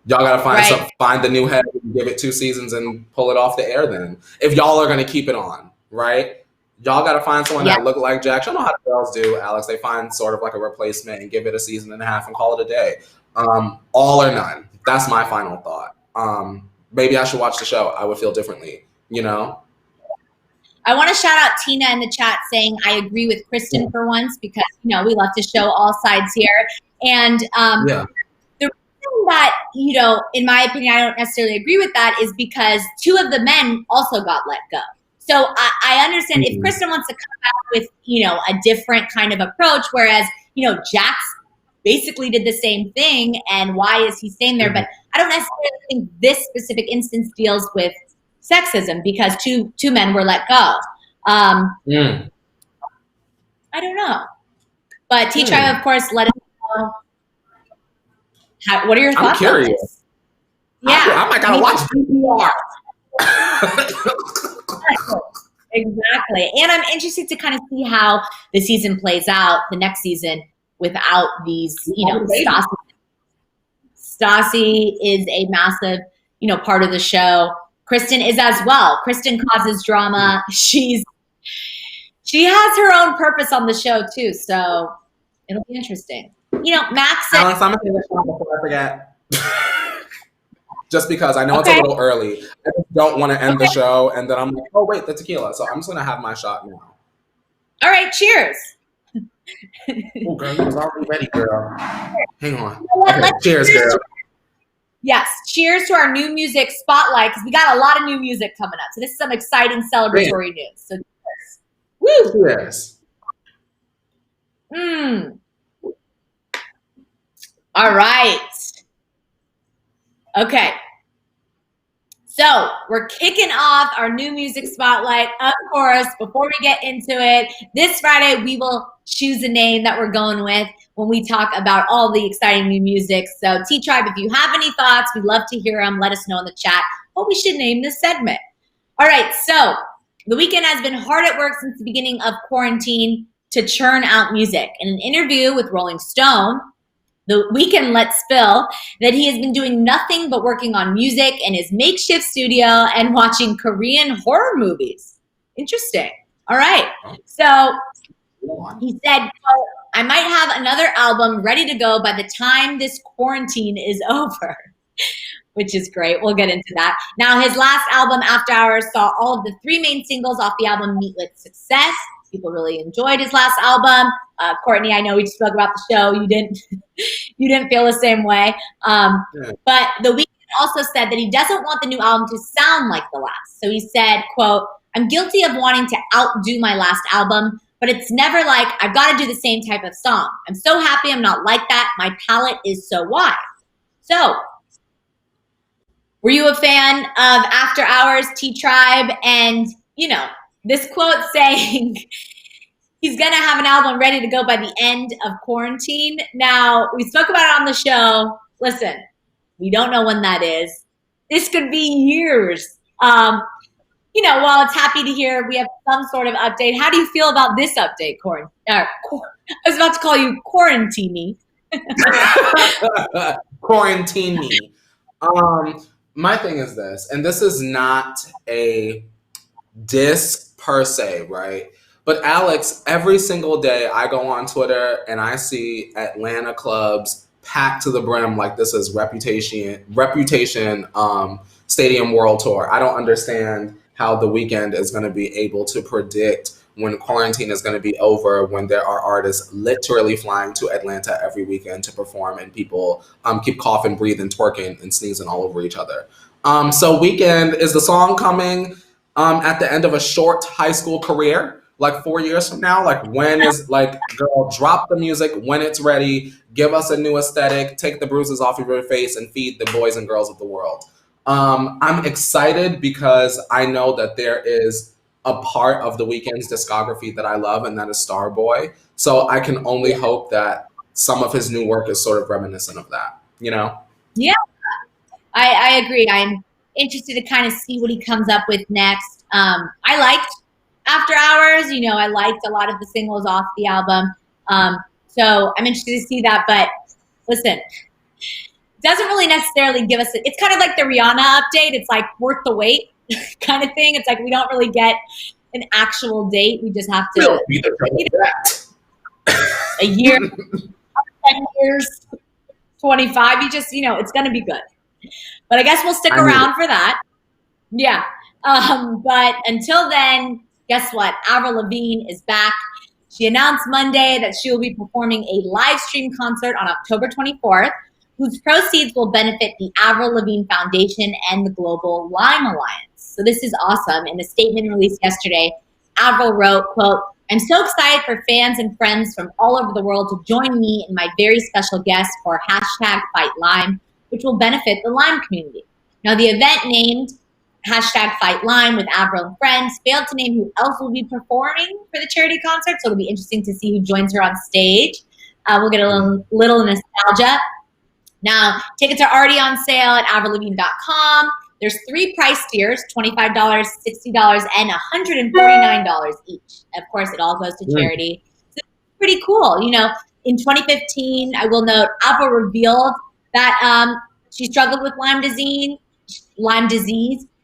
Y'all gotta find the new head and give it 2 seasons and pull it off the air then. If y'all are gonna keep it on, right? Y'all gotta find someone that look like Jax. Y'all know how the girls do, Alex. They find sort of like a replacement and give it a season and a half and call it a day. All or none. That's my final thought. Maybe I should watch the show. I would feel differently, you know? I want to shout out Tina in the chat saying, I agree with Kristen for once, because, you know, we love to show all sides here. And the reason that, you know, in my opinion, I don't necessarily agree with that is because 2 of the men also got let go. So I understand if Kristen wants to come out with, you know, a different kind of approach, whereas, you know, Jax basically did the same thing, and why is he staying there? But I don't necessarily think this specific instance deals with sexism because two men were let go. I don't know. But T-Tribe, of course, let us know. What are your thoughts on this? Yeah. I might gotta watch DPR. Exactly. And I'm interested to kind of see how the season plays out, the next season, without these, you know, Stassi is a massive, you know, part of the show. Kristen is as well. Kristen causes drama. She has her own purpose on the show too, so it'll be interesting. You know, Max said, Alex, I'm gonna say this before I forget. Just because I know it's a little early. I just don't want to end the show and then I'm like, oh wait, the tequila. So I'm just gonna have my shot now. All right, cheers. Oh girl, you was already ready, girl. Hang on. Okay, cheers, girl. Yes, cheers to our new music spotlight, because we got a lot of new music coming up. So this is some exciting celebratory news. So cheers. Woo! Cheers. All right. Okay. So we're kicking off our new music spotlight. Of course, before we get into it, this Friday we will choose a name that we're going with when we talk about all the exciting new music. So T-Tribe, if you have any thoughts, we'd love to hear them. Let us know in the chat what we should name this segment. All right, so The Weeknd has been hard at work since the beginning of quarantine to churn out music. In an interview with Rolling Stone, The Weeknd let spill that he has been doing nothing but working on music in his makeshift studio and watching Korean horror movies. Interesting. All right. So he said, quote, I might have another album ready to go by the time this quarantine is over. which is great. We'll get into that. Now, his last album, After Hours, saw all of the 3 main singles off the album meet with success. People really enjoyed his last album. Courtney, I know we just spoke about the show. You didn't, you didn't feel the same way. But The Weeknd also said that he doesn't want the new album to sound like the last. So he said, quote, "I'm guilty of wanting to outdo my last album, but it's never like I've got to do the same type of song. I'm so happy I'm not like that. My palette is so wide." So, were you a fan of After Hours, T-Tribe? And, you know, this quote saying he's going to have an album ready to go by the end of quarantine. Now, we spoke about it on the show. Listen, we don't know when that is. This could be years. You know, while it's happy to hear we have some sort of update, how do you feel about this update, I was about to call you Quarantini. Quarantini. My thing is this, and this is not a diss per se, right? But Alex, every single day I go on Twitter and I see Atlanta clubs packed to the brim like this is Reputation Stadium World Tour. I don't understand how The Weeknd is going to be able to predict when quarantine is going to be over, when there are artists literally flying to Atlanta every weekend to perform and people keep coughing, breathing, twerking, and sneezing all over each other. So Weeknd, is the song coming at the end of a short high school career? Like 4 years from now? Like when is, like, girl, drop the music when it's ready, give us a new aesthetic, take the bruises off of your face and feed the boys and girls of the world. I'm excited because I know that there is a part of The Weeknd's discography that I love, and that is Starboy. So I can only hope that some of his new work is sort of reminiscent of that, you know? Yeah, I agree. I'm interested to kind of see what he comes up with next. I liked After Hours. You know, I liked a lot of the singles off the album. So I'm interested to see that. But listen, doesn't really necessarily give us it's kind of like the Rihanna update. It's like worth the wait kind of thing. It's like we don't really get an actual date. We just have to a year, 10 years, 25. You just, you know, it's going to be good. But I guess we'll stick around for that. Yeah. But until then, guess what? Avril Lavigne is back. She announced Monday that she will be performing a live stream concert on October 24th, whose proceeds will benefit the Avril Lavigne Foundation and the Global Lyme Alliance. So this is awesome. In a statement released yesterday, Avril wrote, quote, "I'm so excited for fans and friends from all over the world to join me and my very special guest for #FightLyme, which will benefit the Lyme community." Now, the event named #FightLyme with Avril and friends failed to name who else will be performing for the charity concert, so it'll be interesting to see who joins her on stage. We'll get a little nostalgia. Now, tickets are already on sale at AvrilLavigne.com. There's 3 price tiers, $25, $60, and $149 each. Of course, it all goes to charity. So it's pretty cool. You know, in 2015, I will note, Avril revealed that she struggled with Lyme disease.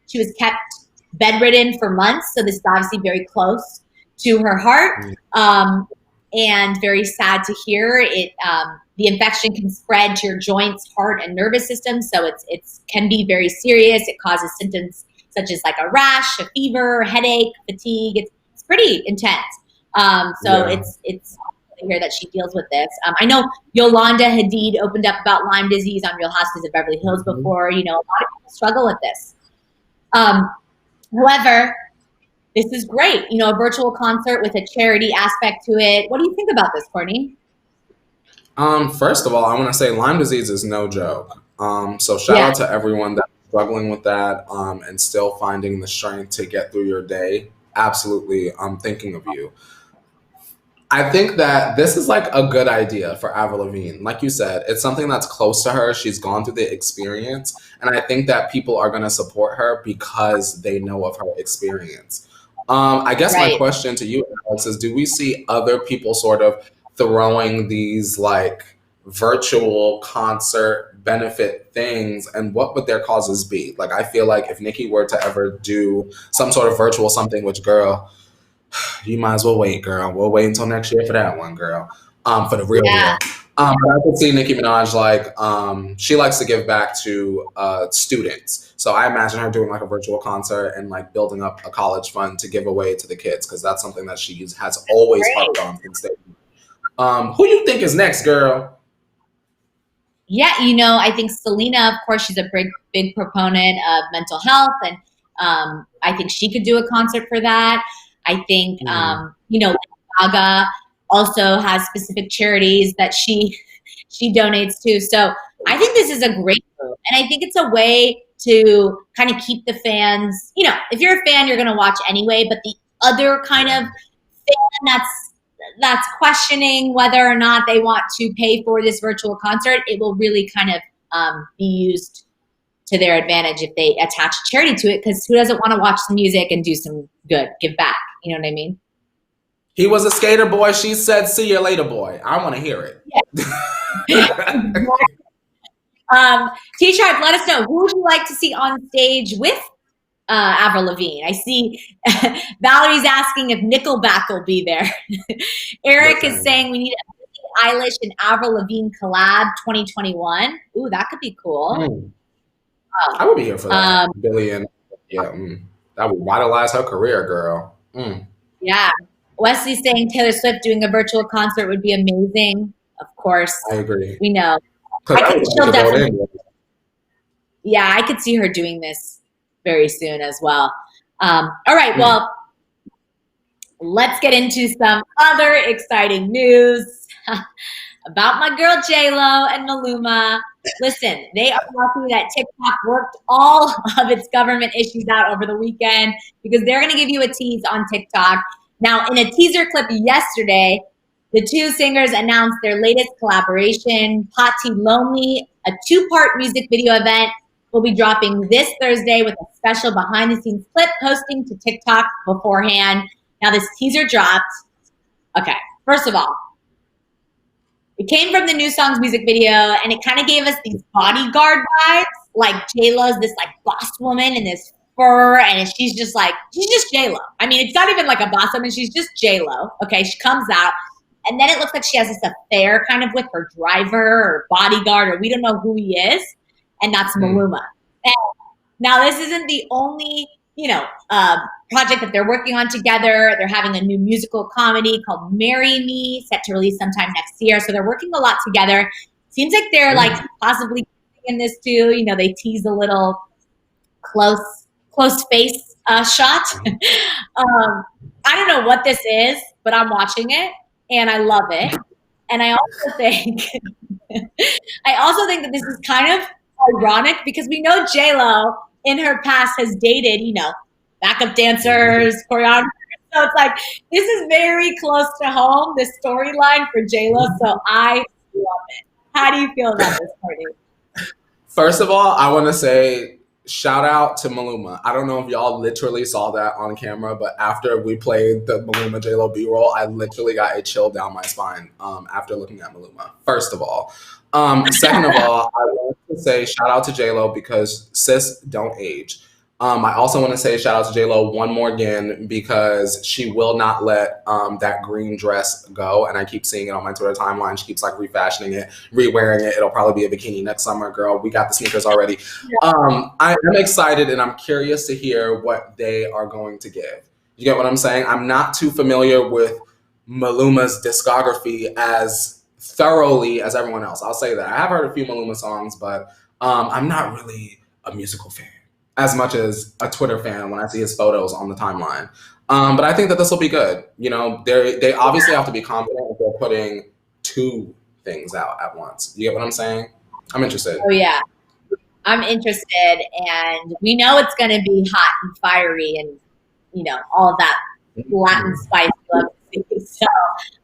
She was kept bedridden for months, so this is obviously very close to her heart, and very sad to hear. It the infection can spread to your joints, heart, and nervous system, so it can be very serious. It causes symptoms such as like a rash, a fever, headache, fatigue. It's pretty intense. It's to hear that she deals with this. I know Yolanda Hadid opened up about Lyme disease on Real Housewives of Beverly Hills before. You know, a lot of people struggle with this. However, this is great. You know, a virtual concert with a charity aspect to it. What do you think about this, Courtney? First of all, I want to say Lyme disease is no joke. So shout out to everyone that's struggling with that and still finding the strength to get through your day. Absolutely, I'm thinking of you. I think that this is like a good idea for Avril Lavigne. Like you said, it's something that's close to her. She's gone through the experience. And I think that people are going to support her because they know of her experience. I guess my question to you, Alex, is do we see other people sort of throwing these like virtual concert benefit things, and what would their causes be? Like, I feel like if Nicki were to ever do some sort of virtual something, which, girl, you might as well wait, girl. We'll wait until next year for that one, girl. For the real deal. But I could see Nicki Minaj she likes to give back to students. So I imagine her doing like a virtual concert and like building up a college fund to give away to the kids because that's something that she has always harped on since day. Who you think is next, girl? Yeah, I think Selena, of course, she's a big proponent of mental health, and I think she could do a concert for that. I think, Gaga also has specific charities that she donates to. So I think this is a great move, and I think it's a way to kind of keep the fans. If you're a fan, you're going to watch anyway. But the other kind of fan that's questioning whether or not they want to pay for this virtual concert, it will really kind of be used to their advantage if they attach charity to it, because who doesn't want to watch the music and do some good, give back? You know what I mean? He was a skater boy. She said, "See you later, boy." I want to hear it. Yeah. T-Tribe, let us know. Who would you like to see on stage with Avril Lavigne? I see Valerie's asking if Nickelback will be there. Eric is saying we need a Billie Eilish and Avril Lavigne collab 2021. Ooh, that could be cool. I would be here for that. Billie and that would revitalize her career, girl. Yeah. Wesley's saying Taylor Swift doing a virtual concert would be amazing. Of course. I agree. We know. Yeah, I could see her doing this very soon as well. All right, well, let's get into some other exciting news about my girl J-Lo and Maluma. Listen, they are lucky that TikTok worked all of its government issues out over the weekend, because they're going to give you a tease on TikTok. Now, in a teaser clip yesterday, the two singers announced their latest collaboration, Patti Lonely, a 2-part music video event will be dropping this Thursday with a special behind-the-scenes clip posting to TikTok beforehand. Now, this teaser dropped. Okay, first of all, it came from the new song's music video, and it kind of gave us these bodyguard vibes. Like J-Lo's this like boss woman in this fur, and she's just J-Lo. I mean, it's not even like a boss woman. She's just J-Lo. Okay, she comes out, and then it looks like she has this affair kind of with her driver or bodyguard, or we don't know who he is, and that's Maluma. And now, this isn't the only project that they're working on together. They're having a new musical comedy called Marry Me, set to release sometime next year. So they're working a lot together. Seems like they're like possibly in this too. They tease a little close face shot. I don't know what this is, but I'm watching it and I love it. And I also think that this is kind of ironic, because we know J-Lo in her past has dated, backup dancers, choreographers. So it's like, this is very close to home, this storyline for J-Lo. So I love it. How do you feel about this, Courtney? First of all, I want to say shout out to Maluma. I don't know if y'all literally saw that on camera, but after we played the Maluma J-Lo B-roll, I literally got a chill down my spine after looking at Maluma, first of all. Second of all, I want to say shout out to J-Lo because sis don't age. I also want to say shout out to J-Lo one more again because she will not let that green dress go. And I keep seeing it on my Twitter timeline. She keeps like refashioning it, re-wearing it. It'll probably be a bikini next summer, girl. We got the sneakers already. I'm excited and I'm curious to hear what they are going to give. You get what I'm saying? I'm not too familiar with Maluma's discography as thoroughly as everyone else. I'll say that. I have heard a few Maluma songs, but I'm not really a musical fan as much as a Twitter fan when I see his photos on the timeline. But I think that this will be good. They obviously have to be confident if they're putting 2 things out at once. You get what I'm saying? I'm interested. Oh, yeah. I'm interested. And we know it's going to be hot and fiery and, all of that Latin spice. So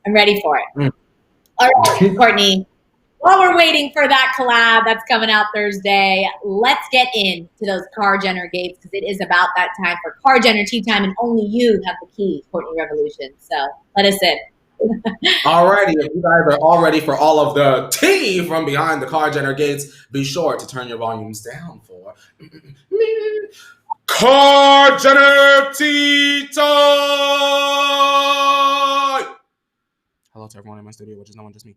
I'm ready for it. All right, Courtney. While we're waiting for that collab that's coming out Thursday, let's get into those Kar Jenner gates, because it is about that time for Kar Jenner tea time, and only you have the key, Courtney Revolution. So let us in. Alrighty, if you guys are all ready for all of the tea from behind the Kar Jenner gates, be sure to turn your volumes down for Kar Jenner tea time. Hello to everyone in my studio, which is no one, just me.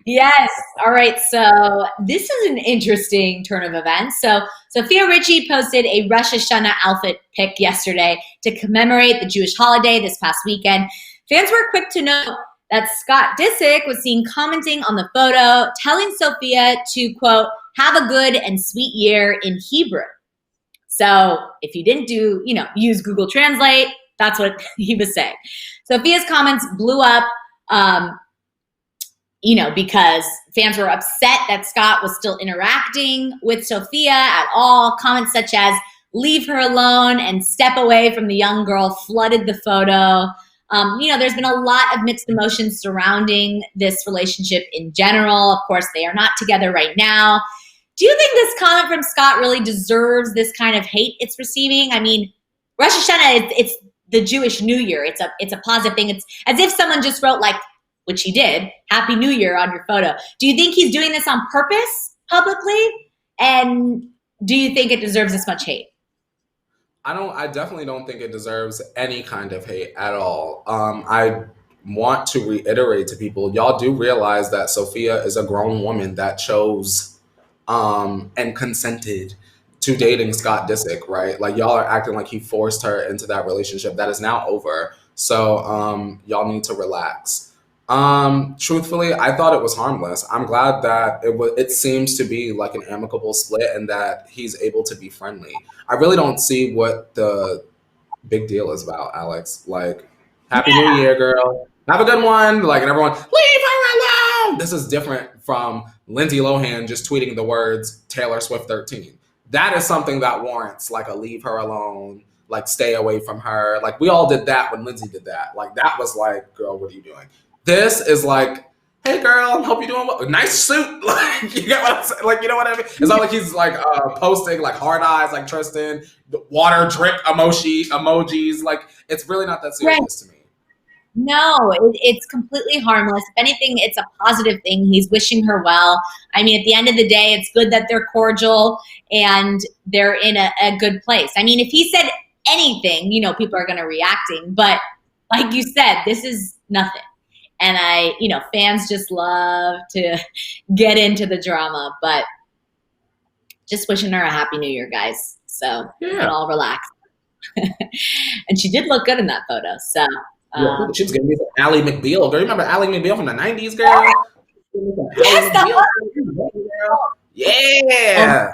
Yes. All right. So this is an interesting turn of events. So Sophia Richie posted a Rosh Hashanah outfit pic yesterday to commemorate the Jewish holiday this past weekend. Fans were quick to note that Scott Disick was seen commenting on the photo, telling Sophia to, quote, have a good and sweet year in Hebrew. So if you didn't use Google Translate, that's what he was saying. Sophia's comments blew up, because fans were upset that Scott was still interacting with Sophia at all. Comments such as leave her alone and step away from the young girl flooded the photo. There's been a lot of mixed emotions surrounding this relationship in general. Of course, they are not together right now. Do you think this comment from Scott really deserves this kind of hate it's receiving? I mean, Rosh Hashanah, it's the Jewish New Year. It's a positive thing. It's as if someone just wrote, like, which he did, Happy New Year on your photo. Do you think he's doing this on purpose publicly? And do you think it deserves this much hate? I definitely don't think it deserves any kind of hate at all. I want to reiterate to people, y'all do realize that Sophia is a grown woman that chose and consented to dating Scott Disick, right? Like, y'all are acting like he forced her into that relationship that is now over. So y'all need to relax. Truthfully, I thought it was harmless. I'm glad that it seems to be like an amicable split and that he's able to be friendly. I really don't see what the big deal is about, Alex. Like, Happy New Year, girl. Have a good one. Like, and everyone, leave her alone. This is different from Lindsay Lohan just tweeting the words Taylor Swift 13. That is something that warrants like a leave her alone, like stay away from her. Like, we all did that when Lindsay did that. Like, that was like, girl, what are you doing? This is like, hey girl, hope you're doing well. Nice suit. Like, you get what I'm saying? Like, you know what I mean? It's not like he's like posting like hard eyes like Tristan, the water drip emojis. Like, it's really not that serious to me. No, it's completely harmless. If anything, it's a positive thing. He's wishing her well. I mean, at the end of the day, it's good that they're cordial and they're in a good place. I mean, if he said anything, people are going to reacting. But like you said, this is nothing. And fans just love to get into the drama. But just wishing her a Happy New Year, guys. So we can all relax. And she did look good in that photo. So. She was giving me some Ally McBeal. Girl, you remember Ally McBeal from the 90s, girl? Yeah.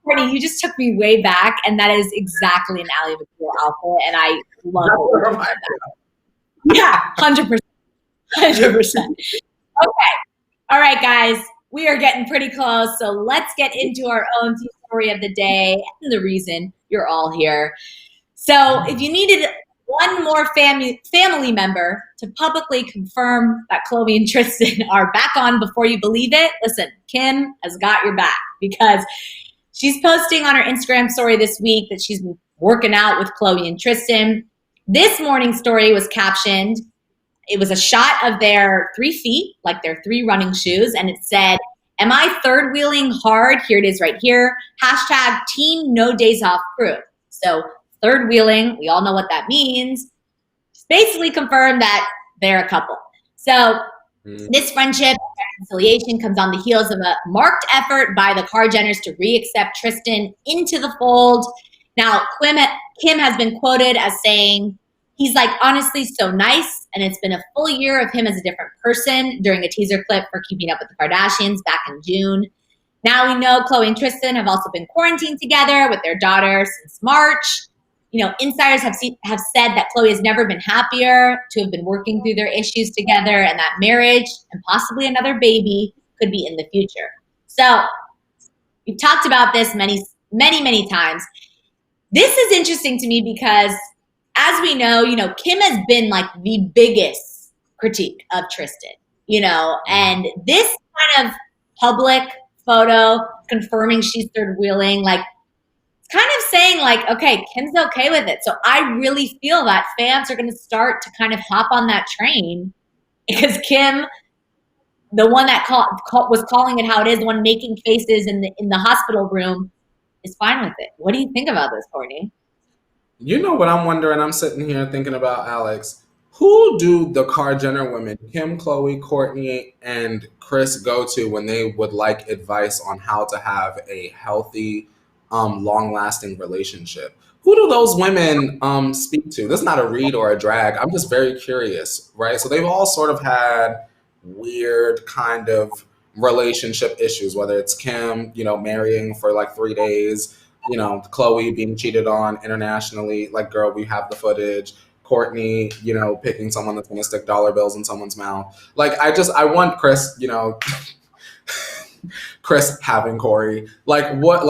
Courtney, you just took me way back, and that is exactly an Ally McBeal outfit, and I love it. Yeah, 100%. 100%. Okay. All right, guys. We are getting pretty close, so let's get into our own tea story of the day and the reason you're all here. So if you needed one more family member to publicly confirm that Khloe and Tristan are back on before you believe it, listen, Kim has got your back because she's posting on her Instagram story this week that she's been working out with Khloe and Tristan. This morning's story was captioned, it was a shot of their 3 feet, like their 3 running shoes, and it said, am I third wheeling hard? Here it is right here. Hashtag Team No Days Off Crew. So third wheeling, we all know what that means. Just basically confirmed that they're a couple. So this friendship reconciliation comes on the heels of a marked effort by the Kardashians to re-accept Tristan into the fold. Now, Kim has been quoted as saying, he's like honestly so nice, and it's been a full year of him as a different person during a teaser clip for Keeping Up with the Kardashians back in June. Now we know Khloe and Tristan have also been quarantined together with their daughter since March. Insiders have said that Khloe has never been happier to have been working through their issues together, and that marriage and possibly another baby could be in the future. So we've talked about this many, many, many times. This is interesting to me because, as we know, Kim has been like the biggest critique of Tristan, and this kind of public photo confirming she's third wheeling, like, kind of saying like, okay, Kim's okay with it. So I really feel that fans are going to start to kind of hop on that train because Kim, the one that was calling it how it is, the one making faces in the hospital room, is fine with it. What do you think about this, Courtney? You know what I'm wondering? I'm sitting here thinking about, Alex. Who do the Jenner women, Kim, Khloe, Courtney, and Kris, go to when they would like advice on how to have a healthy, long-lasting relationship? Who do those women speak to? This is not a read or a drag. I'm just very curious, right? So they've all sort of had weird kind of relationship issues, whether it's Kim, marrying for like 3 days, Khloe being cheated on internationally, like, girl, we have the footage. Courtney, picking someone that's going to stick dollar bills in someone's mouth. Like, I want Kris, Kris having Corey. Like, what,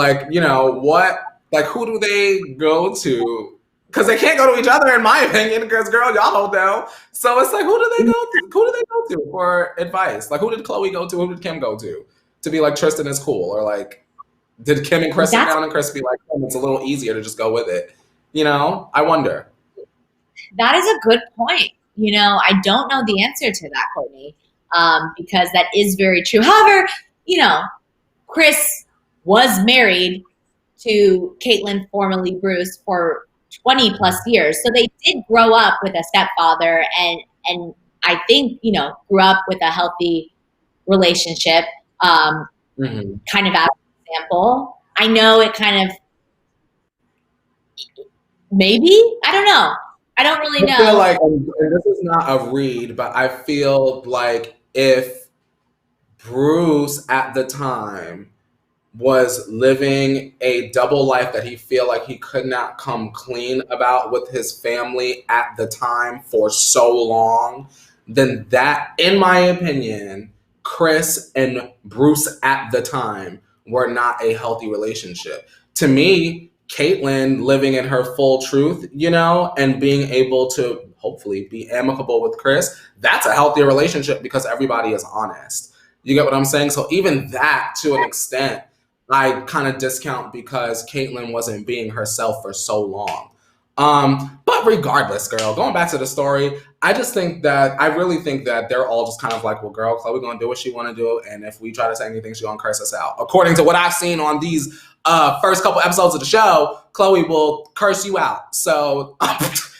who do they go to? Because they can't go to each other, in my opinion, because, girl, y'all don't know. So it's like, who do they go to for advice? Like, who did Khloe go to? Who did Kim go to be like, Tristan is cool? Or like, did Kim and Kris sit down and Kris be like, it's a little easier to just go with it? I wonder. That is a good point. I don't know the answer to that, Courtney, because that is very true. However, Kris was married to Caitlyn, formerly Bruce, for 20 plus years. So they did grow up with a stepfather and I think, grew up with a healthy relationship, kind of as an example. I know it kind of, maybe, I don't know. I don't really know. I feel like, and this is not a read, but I feel like if Bruce at the time was living a double life that he feel like he could not come clean about with his family at the time for so long, then that, in my opinion, Kris and Bruce at the time were not a healthy relationship. To me, Caitlyn living in her full truth, and being able to hopefully be amicable with Kris, that's a healthier relationship because everybody is honest. You get what I'm saying? So even that, to an extent, I kind of discount because Caitlyn wasn't being herself for so long. But regardless, girl, going back to the story, I really think that they're all just kind of like, well, girl, Khloe gonna do what she wanna do, and if we try to say anything, she gonna curse us out. According to what I've seen on these first couple episodes of the show, Khloe will curse you out. So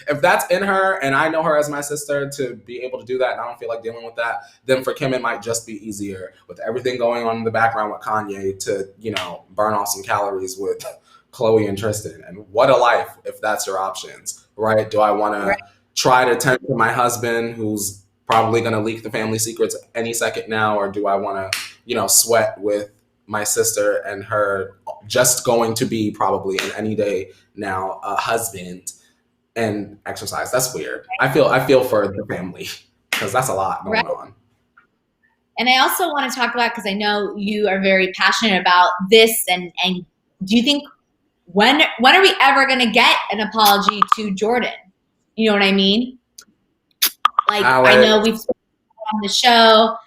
if that's in her, and I know her as my sister to be able to do that, and I don't feel like dealing with that, then for Kim, it might just be easier with everything going on in the background with Kanye to, burn off some calories with Khloe and Tristan. And what a life if that's your options, right? Do I want to try to tend to my husband who's probably going to leak the family secrets any second now, or do I want to, sweat with my sister and her just going to be probably in any day now a husband and exercise? That's weird. I feel for the family because that's a lot going on. And I also want to talk about, because I know you are very passionate about this, and do you think when are we ever going to get an apology to Jordan? You know what I mean? Like, Alex. I know we've spoken on the show.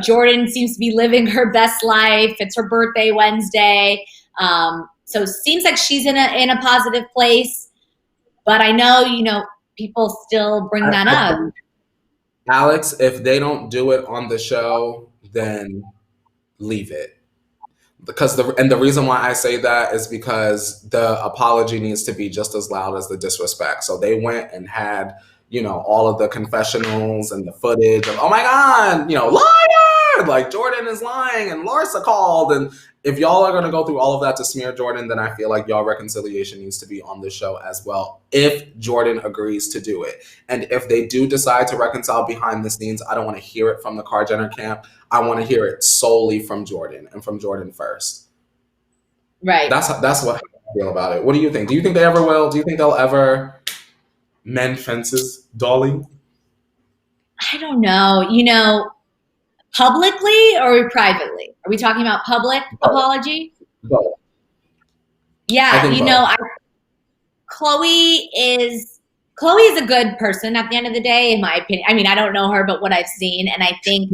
Jordan seems to be living her best life. It's her birthday Wednesday. So it seems like she's in a positive place. But I know, people still bring that up. Alex, if they don't do it on the show, then leave it. Because the reason why I say that is because the apology needs to be just as loud as the disrespect. So they went and had, all of the confessionals and the footage of, oh my God, liar! Like, Jordan is lying and Larsa called. And if y'all are going to go through all of that to smear Jordan, then I feel like y'all reconciliation needs to be on the show as well, if Jordan agrees to do it. And if they do decide to reconcile behind the scenes, I don't want to hear it from the Jenner camp. I want to hear it solely from Jordan, and from Jordan first. Right. That's what I feel about it. What do you think? Do you think they ever will? Do you think they'll ever mend fences, Dolly? I don't know. Publicly or privately? Are we talking about public apology? Both. Yeah, Khloe is a good person at the end of the day, in my opinion. I mean, I don't know her, but what I've seen, and I think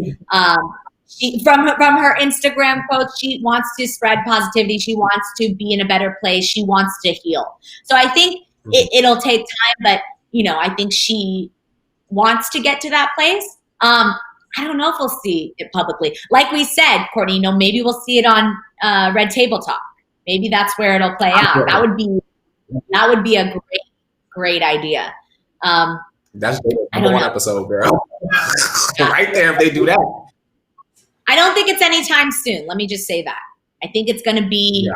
she, from her Instagram quotes, she wants to spread positivity. She wants to be in a better place. She wants to heal. So I think it'll take time, but I think she wants to get to that place. I don't know if we'll see it publicly. Like we said, Courtney, maybe we'll see it on Red Table Talk. Maybe that's where it'll play out. That would be a great idea. That's the number one episode, girl. Right there, if they do that. I don't think it's anytime soon. Let me just say that. I think it's going to be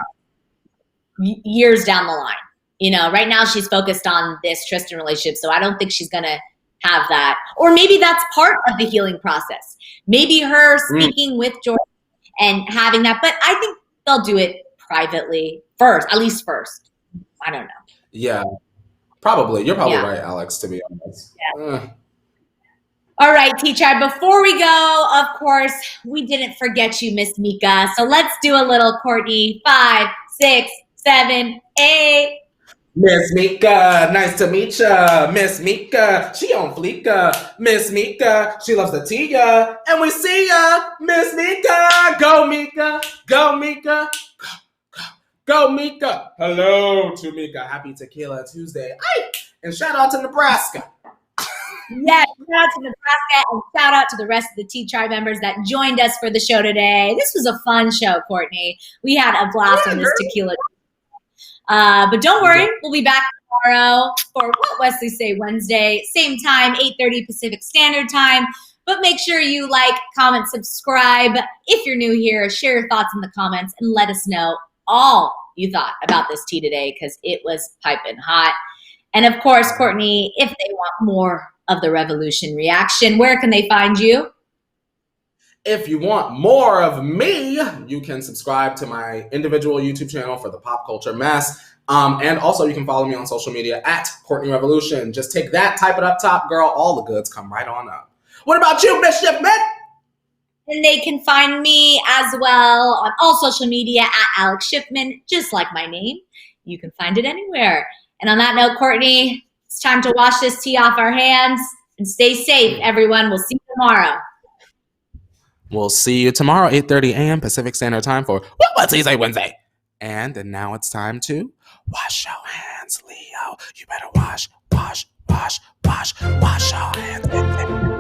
years down the line. You know, right now she's focused on this Tristan relationship, so I don't think she's going to have that. Or maybe that's part of the healing process. Maybe her speaking with Jordan and having that. But I think they'll do it privately first, at least first. I don't know. Yeah, probably. You're probably right, Alex, to be honest. Yeah. All right, teacher, before we go, of course, we didn't forget you, Miss Mika. So let's do a little Courtney. 5, 6, 7, 8. Miss Mika, nice to meet ya. Miss Mika, she on fleeka. Miss Mika, she loves the tia. And we see ya. Miss Mika, go Mika, go Mika, go Mika. Hello to Mika. Happy Tequila Tuesday. Aye. And shout out to Nebraska. Yes, shout out to Nebraska and shout out to the rest of the T-Tribe members that joined us for the show today. This was a fun show, Courtney. We had a blast on this tequila. But don't worry, we'll be back tomorrow for What Wesley Say Wednesday, same time, 8:30 Pacific Standard Time. But make sure you like, comment, subscribe. If you're new here, share your thoughts in the comments and let us know all you thought about this tea today because it was piping hot. And of course, Courtney, if they want more of the Revolution reaction, where can they find you? If you want more of me, you can subscribe to my individual YouTube channel for the pop culture mess. And also you can follow me on social media at Courtney Revolution. Just take that, type it up top, girl. All the goods come right on up. What about you, Miss Shipman? And they can find me as well on all social media at Alex Shipman, just like my name. You can find it anywhere. And on that note, Courtney, it's time to wash this tea off our hands and stay safe, everyone. We'll see you tomorrow. We'll see you tomorrow, 8:30 a.m. Pacific Standard Time for What Wesley Say Wednesday. And now it's time to wash your hands, Leo. You better wash your hands.